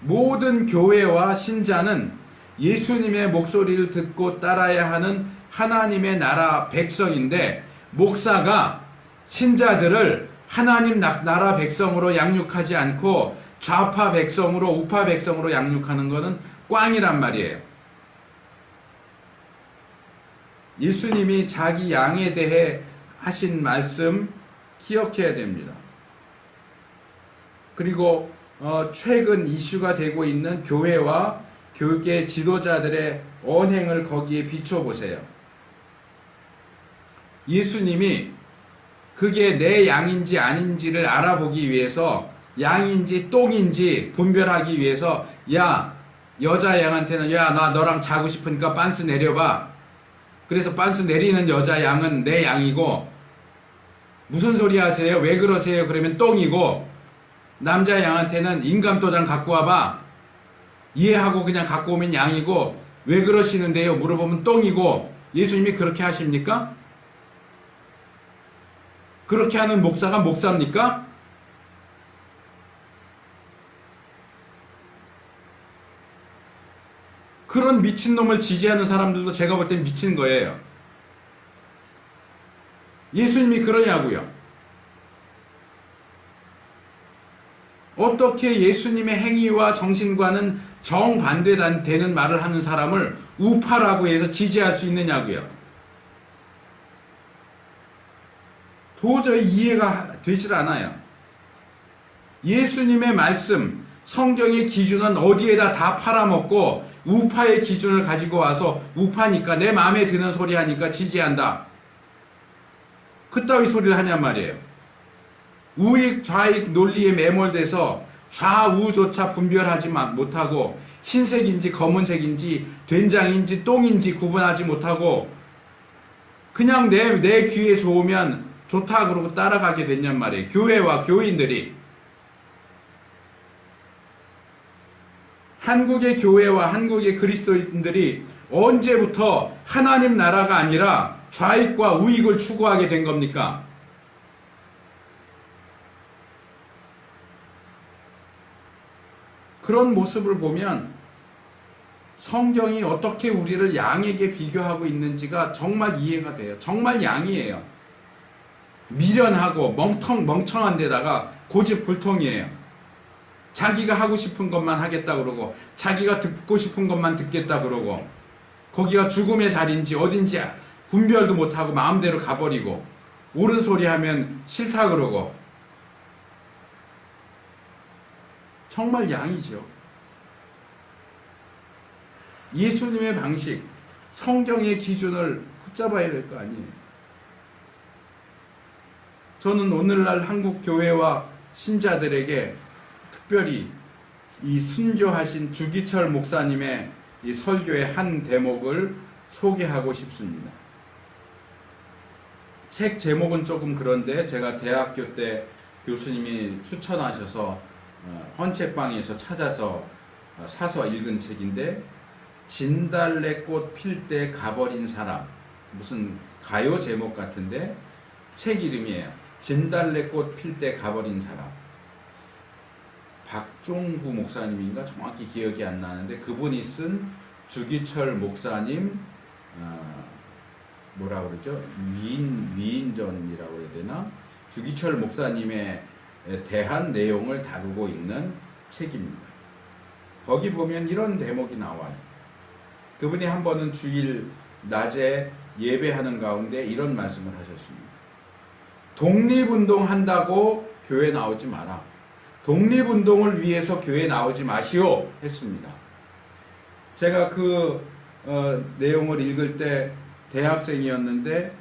모든 교회와 신자는 예수님의 목소리를 듣고 따라야 하는 하나님의 나라 백성인데, 목사가 신자들을 하나님 나라 백성으로 양육하지 않고 좌파 백성으로 우파 백성으로 양육하는 것은 꽝이란 말이에요. 예수님이 자기 양에 대해 하신 말씀 기억해야 됩니다. 그리고 최근 이슈가 되고 있는 교회와 교계 지도자들의 언행을 거기에 비춰보세요. 예수님이 그게 내 양인지 아닌지를 알아보기 위해서, 양인지 똥인지 분별하기 위해서, 야, 여자 양한테는 야, 나 너랑 자고 싶으니까 빤스 내려봐. 그래서 빤스 내리는 여자 양은 내 양이고, 무슨 소리 하세요? 왜 그러세요? 그러면 똥이고, 남자 양한테는 인감도장 갖고 와봐. 이해하고 그냥 갖고 오면 양이고, 왜 그러시는데요? 물어보면 똥이고. 예수님이 그렇게 하십니까? 그렇게 하는 목사가 목사입니까? 그런 미친놈을 지지하는 사람들도 제가 볼 땐 미친 거예요. 예수님이 그러냐고요. 어떻게 예수님의 행위와 정신과는 정반대되는 말을 하는 사람을 우파라고 해서 지지할 수 있느냐고요. 도저히 이해가 되질 않아요. 예수님의 말씀, 성경의 기준은 어디에다 다 팔아먹고 우파의 기준을 가지고 와서 우파니까 내 마음에 드는 소리 하니까 지지한다. 그따위 소리를 하냔 말이에요. 우익 좌익 논리에 매몰돼서 좌우조차 분별하지 못하고 흰색인지 검은색인지 된장인지 똥인지 구분하지 못하고 그냥 내 귀에 좋으면 좋다 그러고 따라가게 됐냔 말이에요. 교회와 교인들이. 한국의 교회와 한국의 그리스도인들이 언제부터 하나님 나라가 아니라 좌익과 우익을 추구하게 된 겁니까? 그런 모습을 보면 성경이 어떻게 우리를 양에게 비교하고 있는지가 정말 이해가 돼요. 정말 양이에요. 미련하고 멍청한 데다가 고집불통이에요. 자기가 하고 싶은 것만 하겠다 그러고 자기가 듣고 싶은 것만 듣겠다 그러고 거기가 죽음의 자리인지 어딘지 분별도 못하고 마음대로 가버리고 옳은 소리 하면 싫다 그러고 정말 양이죠. 예수님의 방식, 성경의 기준을 붙잡아야 될 거 아니에요. 저는 오늘날 한국 교회와 신자들에게 특별히 이 순교하신 주기철 목사님의 이 설교의 한 대목을 소개하고 싶습니다. 책 제목은 조금 그런데 제가 대학교 때 교수님이 추천하셔서 헌책방에서 찾아서 사서 읽은 책인데, 진달래꽃 필 때 가버린 사람, 무슨 가요 제목 같은데 책 이름이에요. 진달래꽃 필 때 가버린 사람. 박종구 목사님인가 정확히 기억이 안 나는데 그분이 쓴 주기철 목사님 뭐라 그러죠? 위인전이라고 해야 되나? 주기철 목사님에 대한 내용을 다루고 있는 책입니다. 거기 보면 이런 대목이 나와요. 그분이 한 번은 주일 낮에 예배하는 가운데 이런 말씀을 하셨습니다. 독립운동 한다고 교회 나오지 마라. 독립운동을 위해서 교회 나오지 마시오 했습니다. 제가 그 내용을 읽을 때 대학생이었는데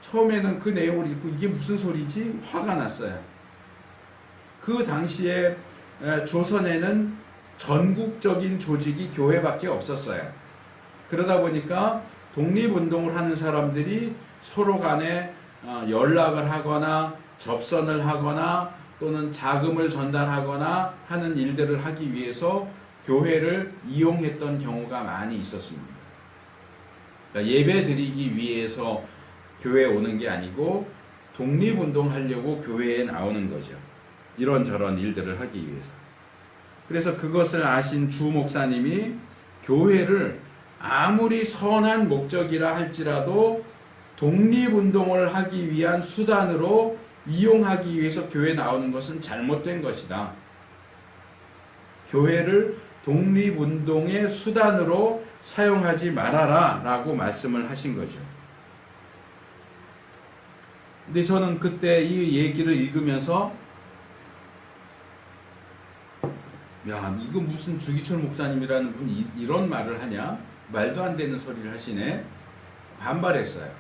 처음에는 그 내용을 읽고 이게 무슨 소리지? 화가 났어요. 그 당시에 조선에는 전국적인 조직이 교회밖에 없었어요. 그러다 보니까 독립운동을 하는 사람들이 서로 간에 연락을 하거나 접선을 하거나 또는 자금을 전달하거나 하는 일들을 하기 위해서 교회를 이용했던 경우가 많이 있었습니다. 그러니까 예배 드리기 위해서 교회에 오는 게 아니고 독립운동 하려고 교회에 나오는 거죠. 이런저런 일들을 하기 위해서. 그래서 그것을 아신 주 목사님이 교회를 아무리 선한 목적이라 할지라도 독립운동을 하기 위한 수단으로 이용하기 위해서 교회에 나오는 것은 잘못된 것이다. 교회를 독립운동의 수단으로 사용하지 말아라 라고 말씀을 하신 거죠. 근데 저는 그때 이 얘기를 읽으면서 야, 이거 무슨 주기철 목사님이라는 분이 이런 말을 하냐? 말도 안 되는 소리를 하시네. 반발했어요.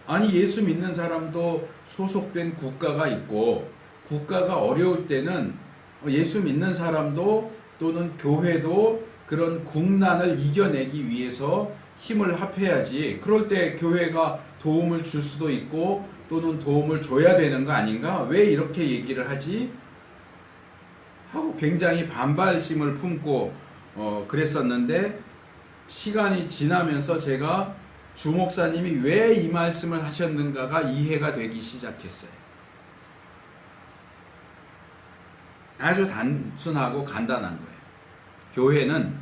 아니, 예수 믿는 사람도 소속된 국가가 있고 국가가 어려울 때는 예수 믿는 사람도 또는 교회도 그런 국난을 이겨내기 위해서 힘을 합해야지. 그럴 때 교회가 도움을 줄 수도 있고 또는 도움을 줘야 되는 거 아닌가? 왜 이렇게 얘기를 하지? 하고 굉장히 반발심을 품고 그랬었는데, 시간이 지나면서 제가 주 목사님이 왜 이 말씀을 하셨는가가 이해가 되기 시작했어요. 아주 단순하고 간단한 거예요. 교회는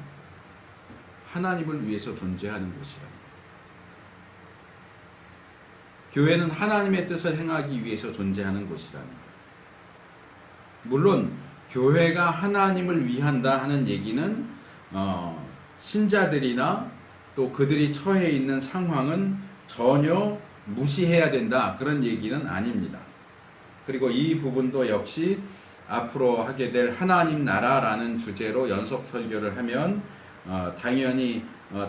하나님을 위해서 존재하는 곳이랍니다. 교회는 하나님의 뜻을 행하기 위해서 존재하는 곳이랍니다. 물론 교회가 하나님을 위한다 하는 얘기는 신자들이나 또 그들이 처해 있는 상황은 전혀 무시해야 된다, 그런 얘기는 아닙니다. 그리고 이 부분도 역시 앞으로 하게 될 하나님 나라라는 주제로 연속 설교를 하면 당연히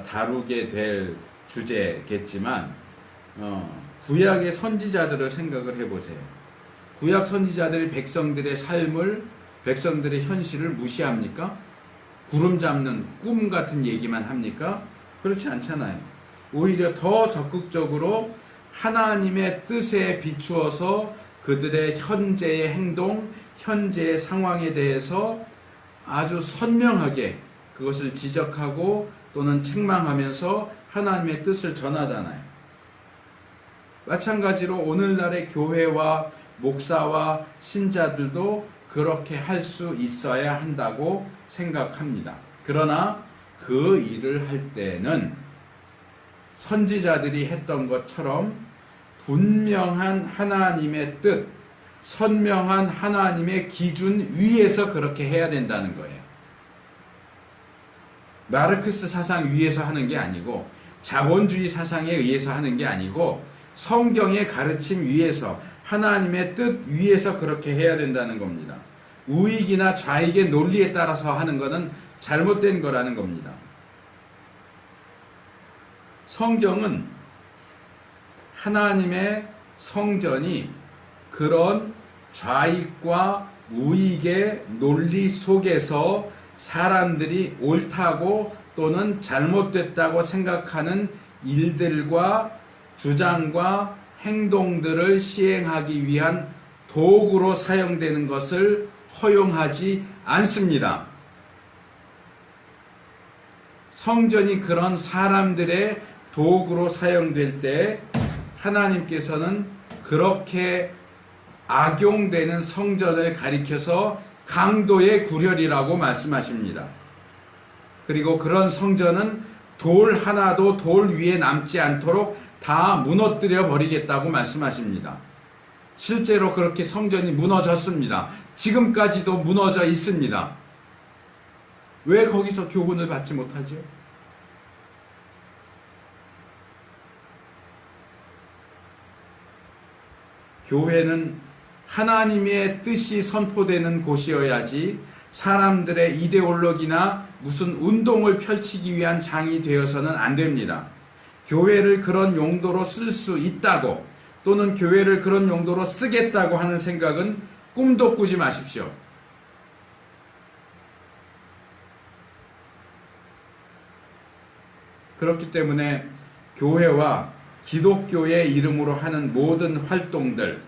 다루게 될 주제겠지만, 구약의 선지자들을 생각을 해보세요. 구약 선지자들이 백성들의 삶을, 백성들의 현실을 무시합니까? 구름 잡는 꿈 같은 얘기만 합니까? 그렇지 않잖아요. 오히려 더 적극적으로 하나님의 뜻에 비추어서 그들의 현재의 행동, 현재의 상황에 대해서 아주 선명하게 그것을 지적하고 또는 책망하면서 하나님의 뜻을 전하잖아요. 마찬가지로 오늘날의 교회와 목사와 신자들도 그렇게 할 수 있어야 한다고 생각합니다. 그러나 그 일을 할 때는 선지자들이 했던 것처럼 분명한 하나님의 뜻, 선명한 하나님의 기준 위에서 그렇게 해야 된다는 거예요. 마르크스 사상 위에서 하는 게 아니고, 자본주의 사상에 의해서 하는 게 아니고, 성경의 가르침 위에서, 하나님의 뜻 위에서 그렇게 해야 된다는 겁니다. 우익이나 좌익의 논리에 따라서 하는 것은 잘못된 거라는 겁니다. 성경은 하나님의 성전이 그런 좌익과 우익의 논리 속에서 사람들이 옳다고 또는 잘못됐다고 생각하는 일들과 주장과 행동들을 시행하기 위한 도구로 사용되는 것을 허용하지 않습니다. 성전이 그런 사람들의 도구로 사용될 때 하나님께서는 그렇게 악용되는 성전을 가리켜서 강도의 구렬이라고 말씀하십니다. 그리고 그런 성전은 돌 하나도 돌 위에 남지 않도록 다 무너뜨려 버리겠다고 말씀하십니다. 실제로 그렇게 성전이 무너졌습니다. 지금까지도 무너져 있습니다. 왜 거기서 교훈을 받지 못하죠? 교회는 하나님의 뜻이 선포되는 곳이어야지 사람들의 이데올로기나 무슨 운동을 펼치기 위한 장이 되어서는 안 됩니다. 교회를 그런 용도로 쓸 수 있다고 또는 교회를 그런 용도로 쓰겠다고 하는 생각은 꿈도 꾸지 마십시오. 그렇기 때문에 교회와 기독교의 이름으로 하는 모든 활동들,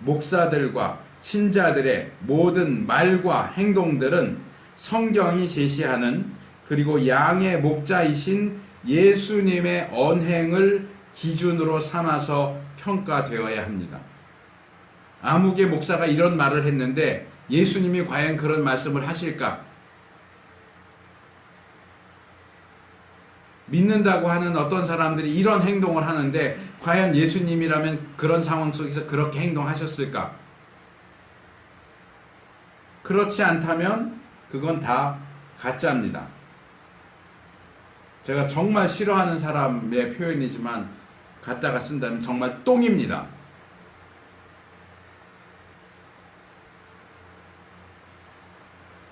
목사들과 신자들의 모든 말과 행동들은 성경이 제시하는, 그리고 양의 목자이신 예수님의 언행을 기준으로 삼아서 평가되어야 합니다. 아무개 목사가 이런 말을 했는데 예수님이 과연 그런 말씀을 하실까? 믿는다고 하는 어떤 사람들이 이런 행동을 하는데 과연 예수님이라면 그런 상황 속에서 그렇게 행동하셨을까? 그렇지 않다면 그건 다 가짜입니다. 제가 정말 싫어하는 사람의 표현이지만 갖다가 쓴다면 정말 똥입니다.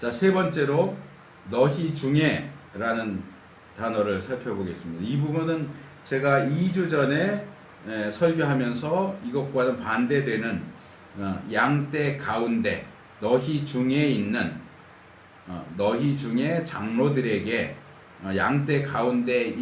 자, 세 번째로 너희 중에 라는 단어를 살펴보겠습니다. 이 부분은 제가 2주 전에 설교하면서 이것과는 반대되는 양떼 가운데 너희 중에 있는 너희 중에 장로들에게 양떼 가운데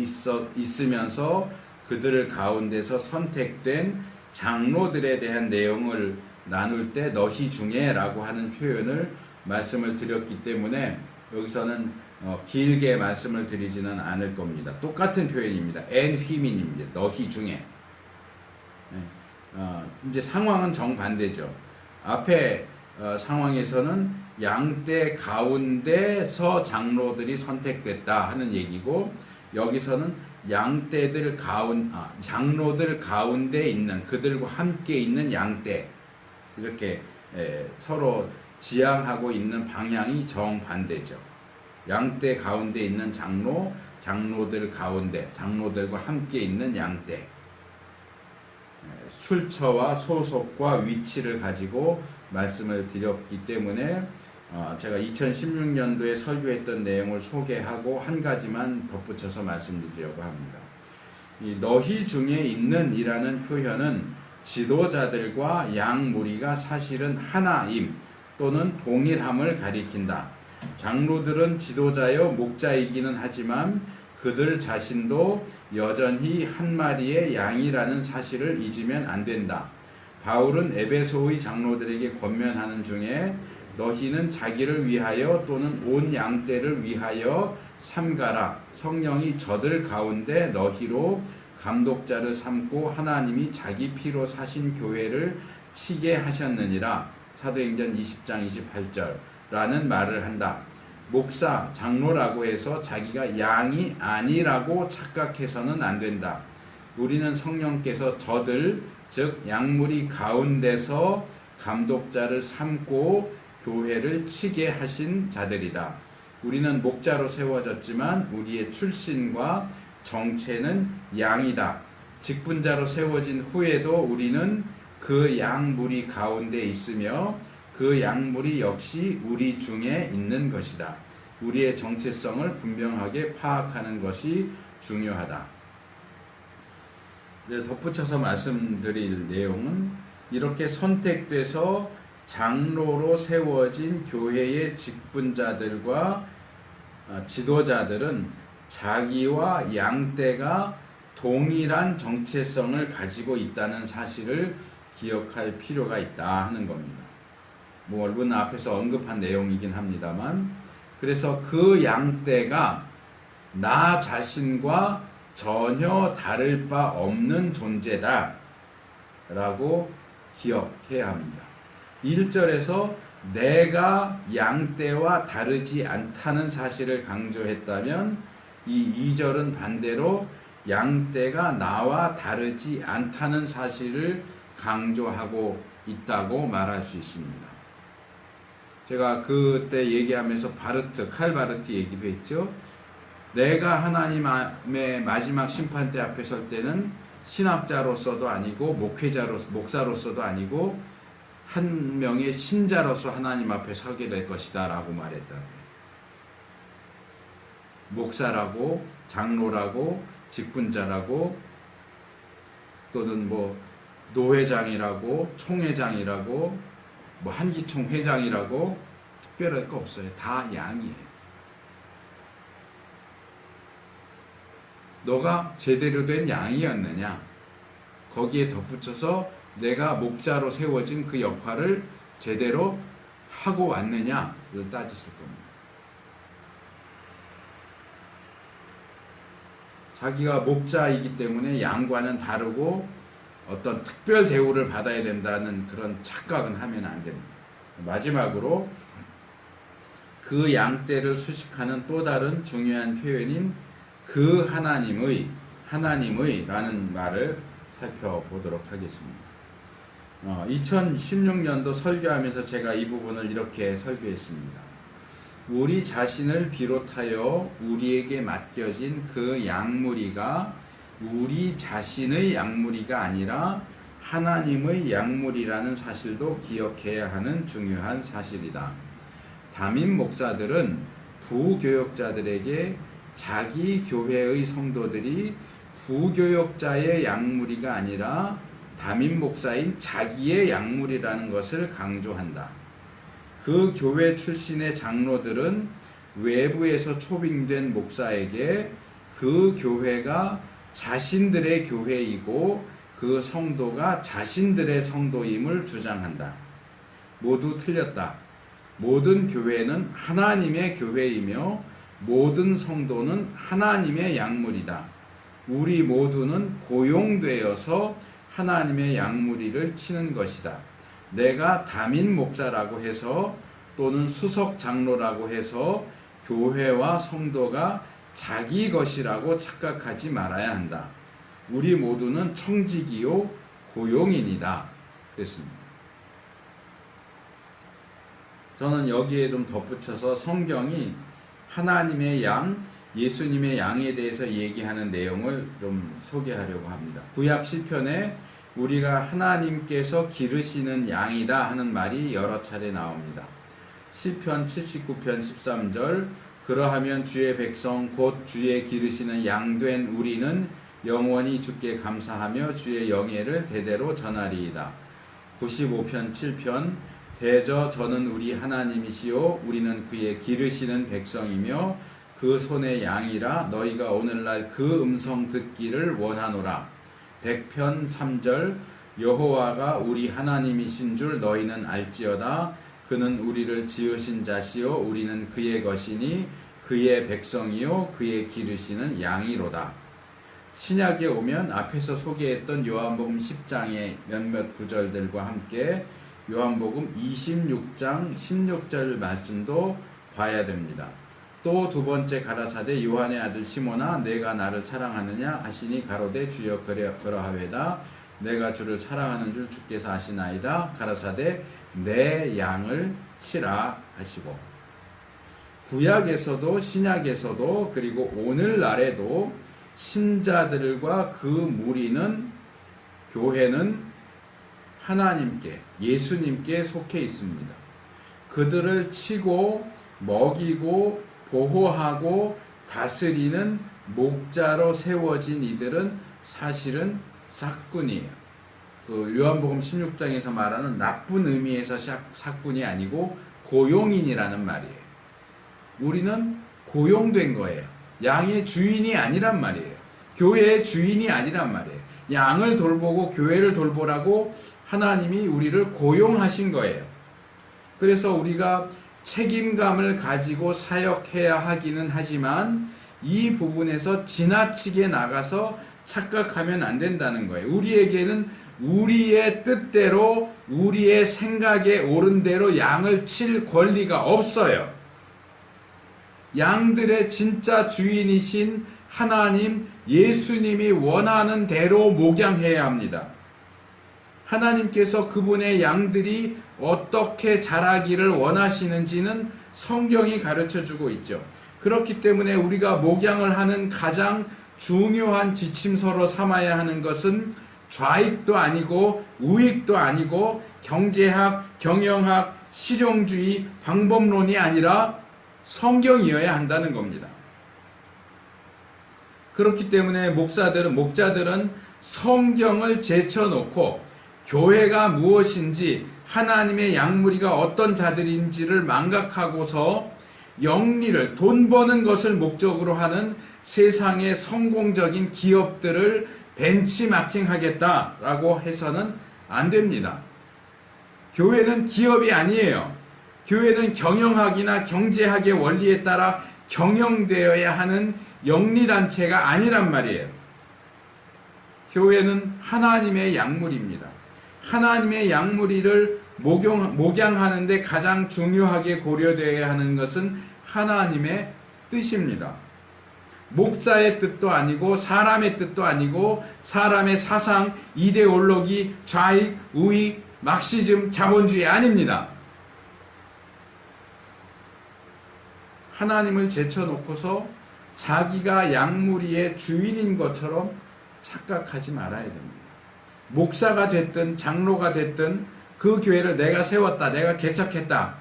있으면서 그들 가운데서 선택된 장로들에 대한 내용을 나눌 때 너희 중에 라고 하는 표현을 말씀을 드렸기 때문에 여기서는 길게 말씀을 드리지는 않을 겁니다. 똑같은 표현입니다. and women입니다. 너희 중에. 이제 상황은 정반대죠. 앞에 상황에서는 양떼 가운데서 장로들이 선택됐다 하는 얘기고, 여기서는 장로들 가운데 있는 그들과 함께 있는 양떼, 이렇게 서로 지향하고 있는 방향이 정반대죠. 양떼 가운데 있는 장로들 가운데, 장로들과 함께 있는 양떼. 출처와 소속과 위치를 가지고 말씀을 드렸기 때문에 제가 2016년도에 설교했던 내용을 소개하고 한 가지만 덧붙여서 말씀드리려고 합니다. 이 너희 중에 있는 이라는 표현은 지도자들과 양 무리가 사실은 하나임 또는 동일함을 가리킨다. 장로들은 지도자여 목자이기는 하지만 그들 자신도 여전히 한 마리의 양이라는 사실을 잊으면 안 된다. 바울은 에베소의 장로들에게 권면하는 중에 너희는 자기를 위하여 또는 온 양떼를 위하여 삼가라. 성령이 저들 가운데 너희로 감독자를 삼고 하나님이 자기 피로 사신 교회를 치게 하셨느니라. 사도행전 20장 28절라는 말을 한다. 목사, 장로라고 해서 자기가 양이 아니라고 착각해서는 안 된다. 우리는 성령께서 저들, 즉 양무리 가운데서 감독자를 삼고 교회를 치게 하신 자들이다. 우리는 목자로 세워졌지만 우리의 출신과 정체는 양이다. 직분자로 세워진 후에도 우리는 그 양무리 가운데 있으며 그 양무리 역시 우리 중에 있는 것이다. 우리의 정체성을 분명하게 파악하는 것이 중요하다. 덧붙여서 말씀드릴 내용은 이렇게 선택돼서 장로로 세워진 교회의 직분자들과 지도자들은 자기와 양떼가 동일한 정체성을 가지고 있다는 사실을 기억할 필요가 있다 하는 겁니다. 물론 앞에서 언급한 내용이긴 합니다만, 그래서 그 양떼가 나 자신과 전혀 다를 바 없는 존재다 라고 기억해야 합니다. 1절에서 내가 양떼와 다르지 않다는 사실을 강조했다면 이 2절은 반대로 양떼가 나와 다르지 않다는 사실을 강조하고 있다고 말할 수 있습니다. 제가 그때 얘기하면서 칼 바르트 얘기도 했죠. 내가 하나님의 마지막 심판대 앞에 설 때는 신학자로서도 아니고 목사로서도 아니고 한 명의 신자로서 하나님 앞에 서게 될 것이다 라고 말했다. 목사라고, 장로라고, 직분자라고, 또는 노회장이라고, 총회장이라고, 한기총 회장이라고 특별할 거 없어요. 다 양이에요. 너가 제대로 된 양이었느냐? 거기에 덧붙여서 내가 목자로 세워진 그 역할을 제대로 하고 왔느냐를 따지실 겁니다. 자기가 목자이기 때문에 양과는 다르고 어떤 특별 대우를 받아야 된다는 그런 착각은 하면 안 됩니다. 마지막으로 그 양떼를 수식하는 또 다른 중요한 표현인 그 하나님의 라는 말을 살펴보도록 하겠습니다. 2016년도 설교하면서 제가 이 부분을 이렇게 설교했습니다. 우리 자신을 비롯하여 우리에게 맡겨진 그 양무리가 우리 자신의 양무리가 아니라 하나님의 양무리라는 사실도 기억해야 하는 중요한 사실이다. 담임 목사들은 부교역자들에게 자기 교회의 성도들이 부교역자의 양무리가 아니라 담임 목사인 자기의 양무리라는 것을 강조한다. 그 교회 출신의 장로들은 외부에서 초빙된 목사에게 그 교회가 자신들의 교회이고 그 성도가 자신들의 성도임을 주장한다. 모두 틀렸다. 모든 교회는 하나님의 교회이며 모든 성도는 하나님의 양무리다. 우리 모두는 고용되어서 하나님의 양무리를 치는 것이다. 내가 담임 목사라고 해서 또는 수석 장로라고 해서 교회와 성도가 자기 것이라고 착각하지 말아야 한다. 우리 모두는 청직이요 고용인이다. 그랬습니다. 저는 여기에 좀 덧붙여서 성경이 하나님의 양, 예수님의 양에 대해서 얘기하는 내용을 좀 소개하려고 합니다. 구약 시편에 우리가 하나님께서 기르시는 양이다 하는 말이 여러 차례 나옵니다. 시편 79편 13절 그러하면 주의 백성 곧 주의 기르시는 양된 우리는 영원히 주께 감사하며 주의 영예를 대대로 전하리이다. 95편 7편 대저 저는 우리 하나님이시요 우리는 그의 기르시는 백성이며 그 손의 양이라 너희가 오늘날 그 음성 듣기를 원하노라. 100편 3절 여호와가 우리 하나님이신 줄 너희는 알지어다. 그는 우리를 지으신 자시요 우리는 그의 것이니 그의 백성이요 그의 기르시는 양이로다. 신약에 오면 앞에서 소개했던 요한복음 10장의 몇몇 구절들과 함께 요한복음 26장 16절 말씀도 봐야 됩니다. 또 두 번째 가라사대 요한의 아들 시몬아 내가 나를 사랑하느냐 하시니 가로되 주여 그러하외다. 내가 주를 사랑하는 줄 주께서 아시나이다. 가라사대 내 양을 치라 하시고 구약에서도 신약에서도 그리고 오늘날에도 신자들과 그 무리는 교회는 하나님께 예수님께 속해 있습니다. 그들을 치고 먹이고 보호하고 다스리는 목자로 세워진 이들은 사실은 삭군이에요. 그 요한복음 16장에서 말하는 나쁜 의미에서 삭군이 아니고 고용인이라는 말이에요. 우리는 고용된 거예요. 양의 주인이 아니란 말이에요. 교회의 주인이 아니란 말이에요. 양을 돌보고 교회를 돌보라고 하나님이 우리를 고용하신 거예요. 그래서 우리가 책임감을 가지고 사역해야 하기는 하지만 이 부분에서 지나치게 나가서 착각하면 안 된다는 거예요. 우리에게는 우리의 뜻대로 우리의 생각에 옳은 대로 양을 칠 권리가 없어요. 양들의 진짜 주인이신 하나님 예수님이 원하는 대로 목양해야 합니다. 하나님께서 그분의 양들이 어떻게 자라기를 원하시는지는 성경이 가르쳐주고 있죠. 그렇기 때문에 우리가 목양을 하는 가장 중요한 지침서로 삼아야 하는 것은 좌익도 아니고 우익도 아니고 경제학, 경영학, 실용주의, 방법론이 아니라 성경이어야 한다는 겁니다. 그렇기 때문에 목자들은 성경을 제쳐놓고 교회가 무엇인지 하나님의 양무리가 어떤 자들인지를 망각하고서 영리를 돈 버는 것을 목적으로 하는 세상의 성공적인 기업들을 벤치마킹하겠다라고 해서는 안 됩니다. 교회는 기업이 아니에요. 교회는 경영학이나 경제학의 원리에 따라 경영되어야 하는 영리단체가 아니란 말이에요. 교회는 하나님의 양무리입니다. 하나님의 양무리를 목양하는데 가장 중요하게 고려되어야 하는 것은 하나님의 뜻입니다. 목사의 뜻도 아니고 사람의 뜻도 아니고 사람의 사상, 이데올로기, 좌익, 우익, 막시즘, 자본주의 아닙니다. 하나님을 제쳐놓고서 자기가 양무리의 주인인 것처럼 착각하지 말아야 됩니다. 목사가 됐든 장로가 됐든 그 교회를 내가 세웠다, 내가 개척했다,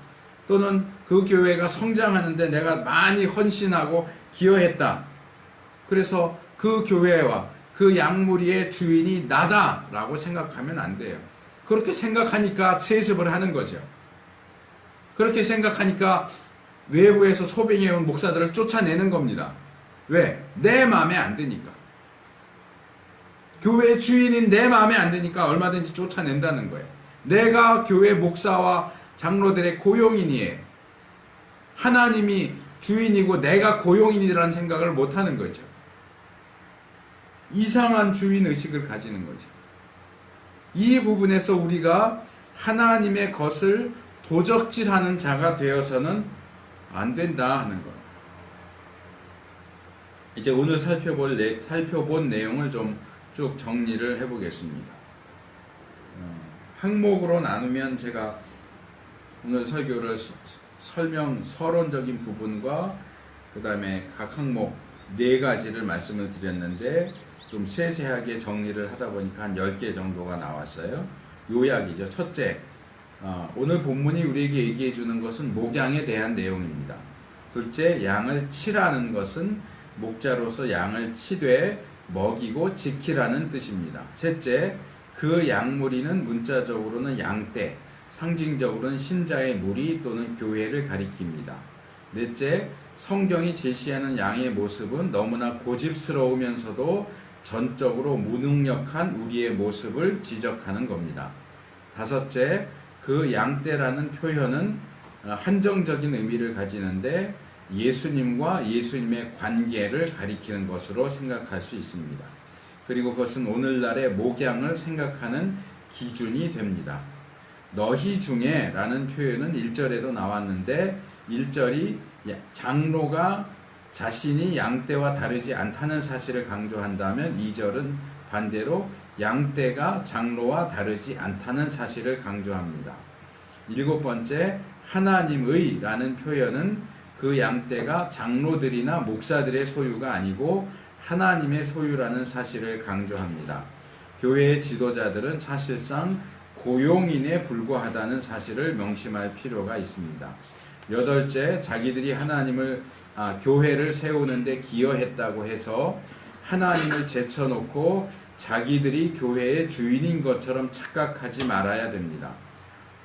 또는 그 교회가 성장하는데 내가 많이 헌신하고 기여했다. 그래서 그 교회와 그 양무리의 주인이 나다라고 생각하면 안 돼요. 그렇게 생각하니까 세습을 하는 거죠. 그렇게 생각하니까 외부에서 소빙해온 목사들을 쫓아내는 겁니다. 왜? 내 마음에 안 드니까. 교회 주인인 내 마음에 안 드니까 얼마든지 쫓아낸다는 거예요. 내가 교회 목사와 장로들의 고용인이에요. 하나님이 주인이고 내가 고용인이라는 생각을 못하는 거죠. 이상한 주인의식을 가지는 거죠. 이 부분에서 우리가 하나님의 것을 도적질하는 자가 되어서는 안 된다 하는 거예요. 이제 오늘 살펴본 내용을 좀 쭉 정리를 해보겠습니다. 항목으로 나누면 제가 오늘 설교를 서론적인 부분과 그 다음에 각 항목 4가지를 말씀을 드렸는데 좀 세세하게 정리를 하다 보니까 한 10개 정도가 나왔어요. 요약이죠. 첫째, 오늘 본문이 우리에게 얘기해 주는 것은 목양에 대한 내용입니다. 둘째, 양을 치라는 것은 목자로서 양을 치되 먹이고 지키라는 뜻입니다. 셋째, 그 양무리는 문자적으로는 양떼, 상징적으로는 신자의 무리 또는 교회를 가리킵니다. 넷째, 성경이 제시하는 양의 모습은 너무나 고집스러우면서도 전적으로 무능력한 우리의 모습을 지적하는 겁니다. 다섯째, 그 양떼라는 표현은 한정적인 의미를 가지는데 예수님과 예수님의 관계를 가리키는 것으로 생각할 수 있습니다. 그리고 그것은 오늘날의 목양을 생각하는 기준이 됩니다. 너희 중에 라는 표현은 1절에도 나왔는데 1절이 장로가 자신이 양떼와 다르지 않다는 사실을 강조한다면 2절은 반대로 양떼가 장로와 다르지 않다는 사실을 강조합니다. 7번째, 하나님의 라는 표현은 그 양떼가 장로들이나 목사들의 소유가 아니고 하나님의 소유라는 사실을 강조합니다. 교회의 지도자들은 사실상 고용인에 불과하다는 사실을 명심할 필요가 있습니다. 8째, 자기들이 교회를 세우는데 기여했다고 해서 하나님을 제쳐놓고 자기들이 교회의 주인인 것처럼 착각하지 말아야 됩니다.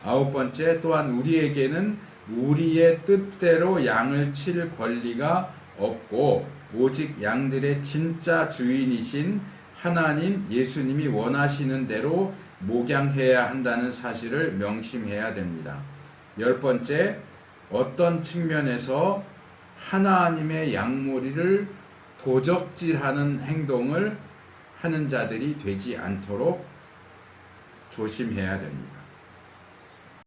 9번째, 또한 우리에게는 우리의 뜻대로 양을 칠 권리가 없고 오직 양들의 진짜 주인이신 하나님 예수님이 원하시는 대로 목양해야 한다는 사실을 명심해야 됩니다. 10번째, 어떤 측면에서 하나님의 양무리를 도적질하는 행동을 하는 자들이 되지 않도록 조심해야 됩니다.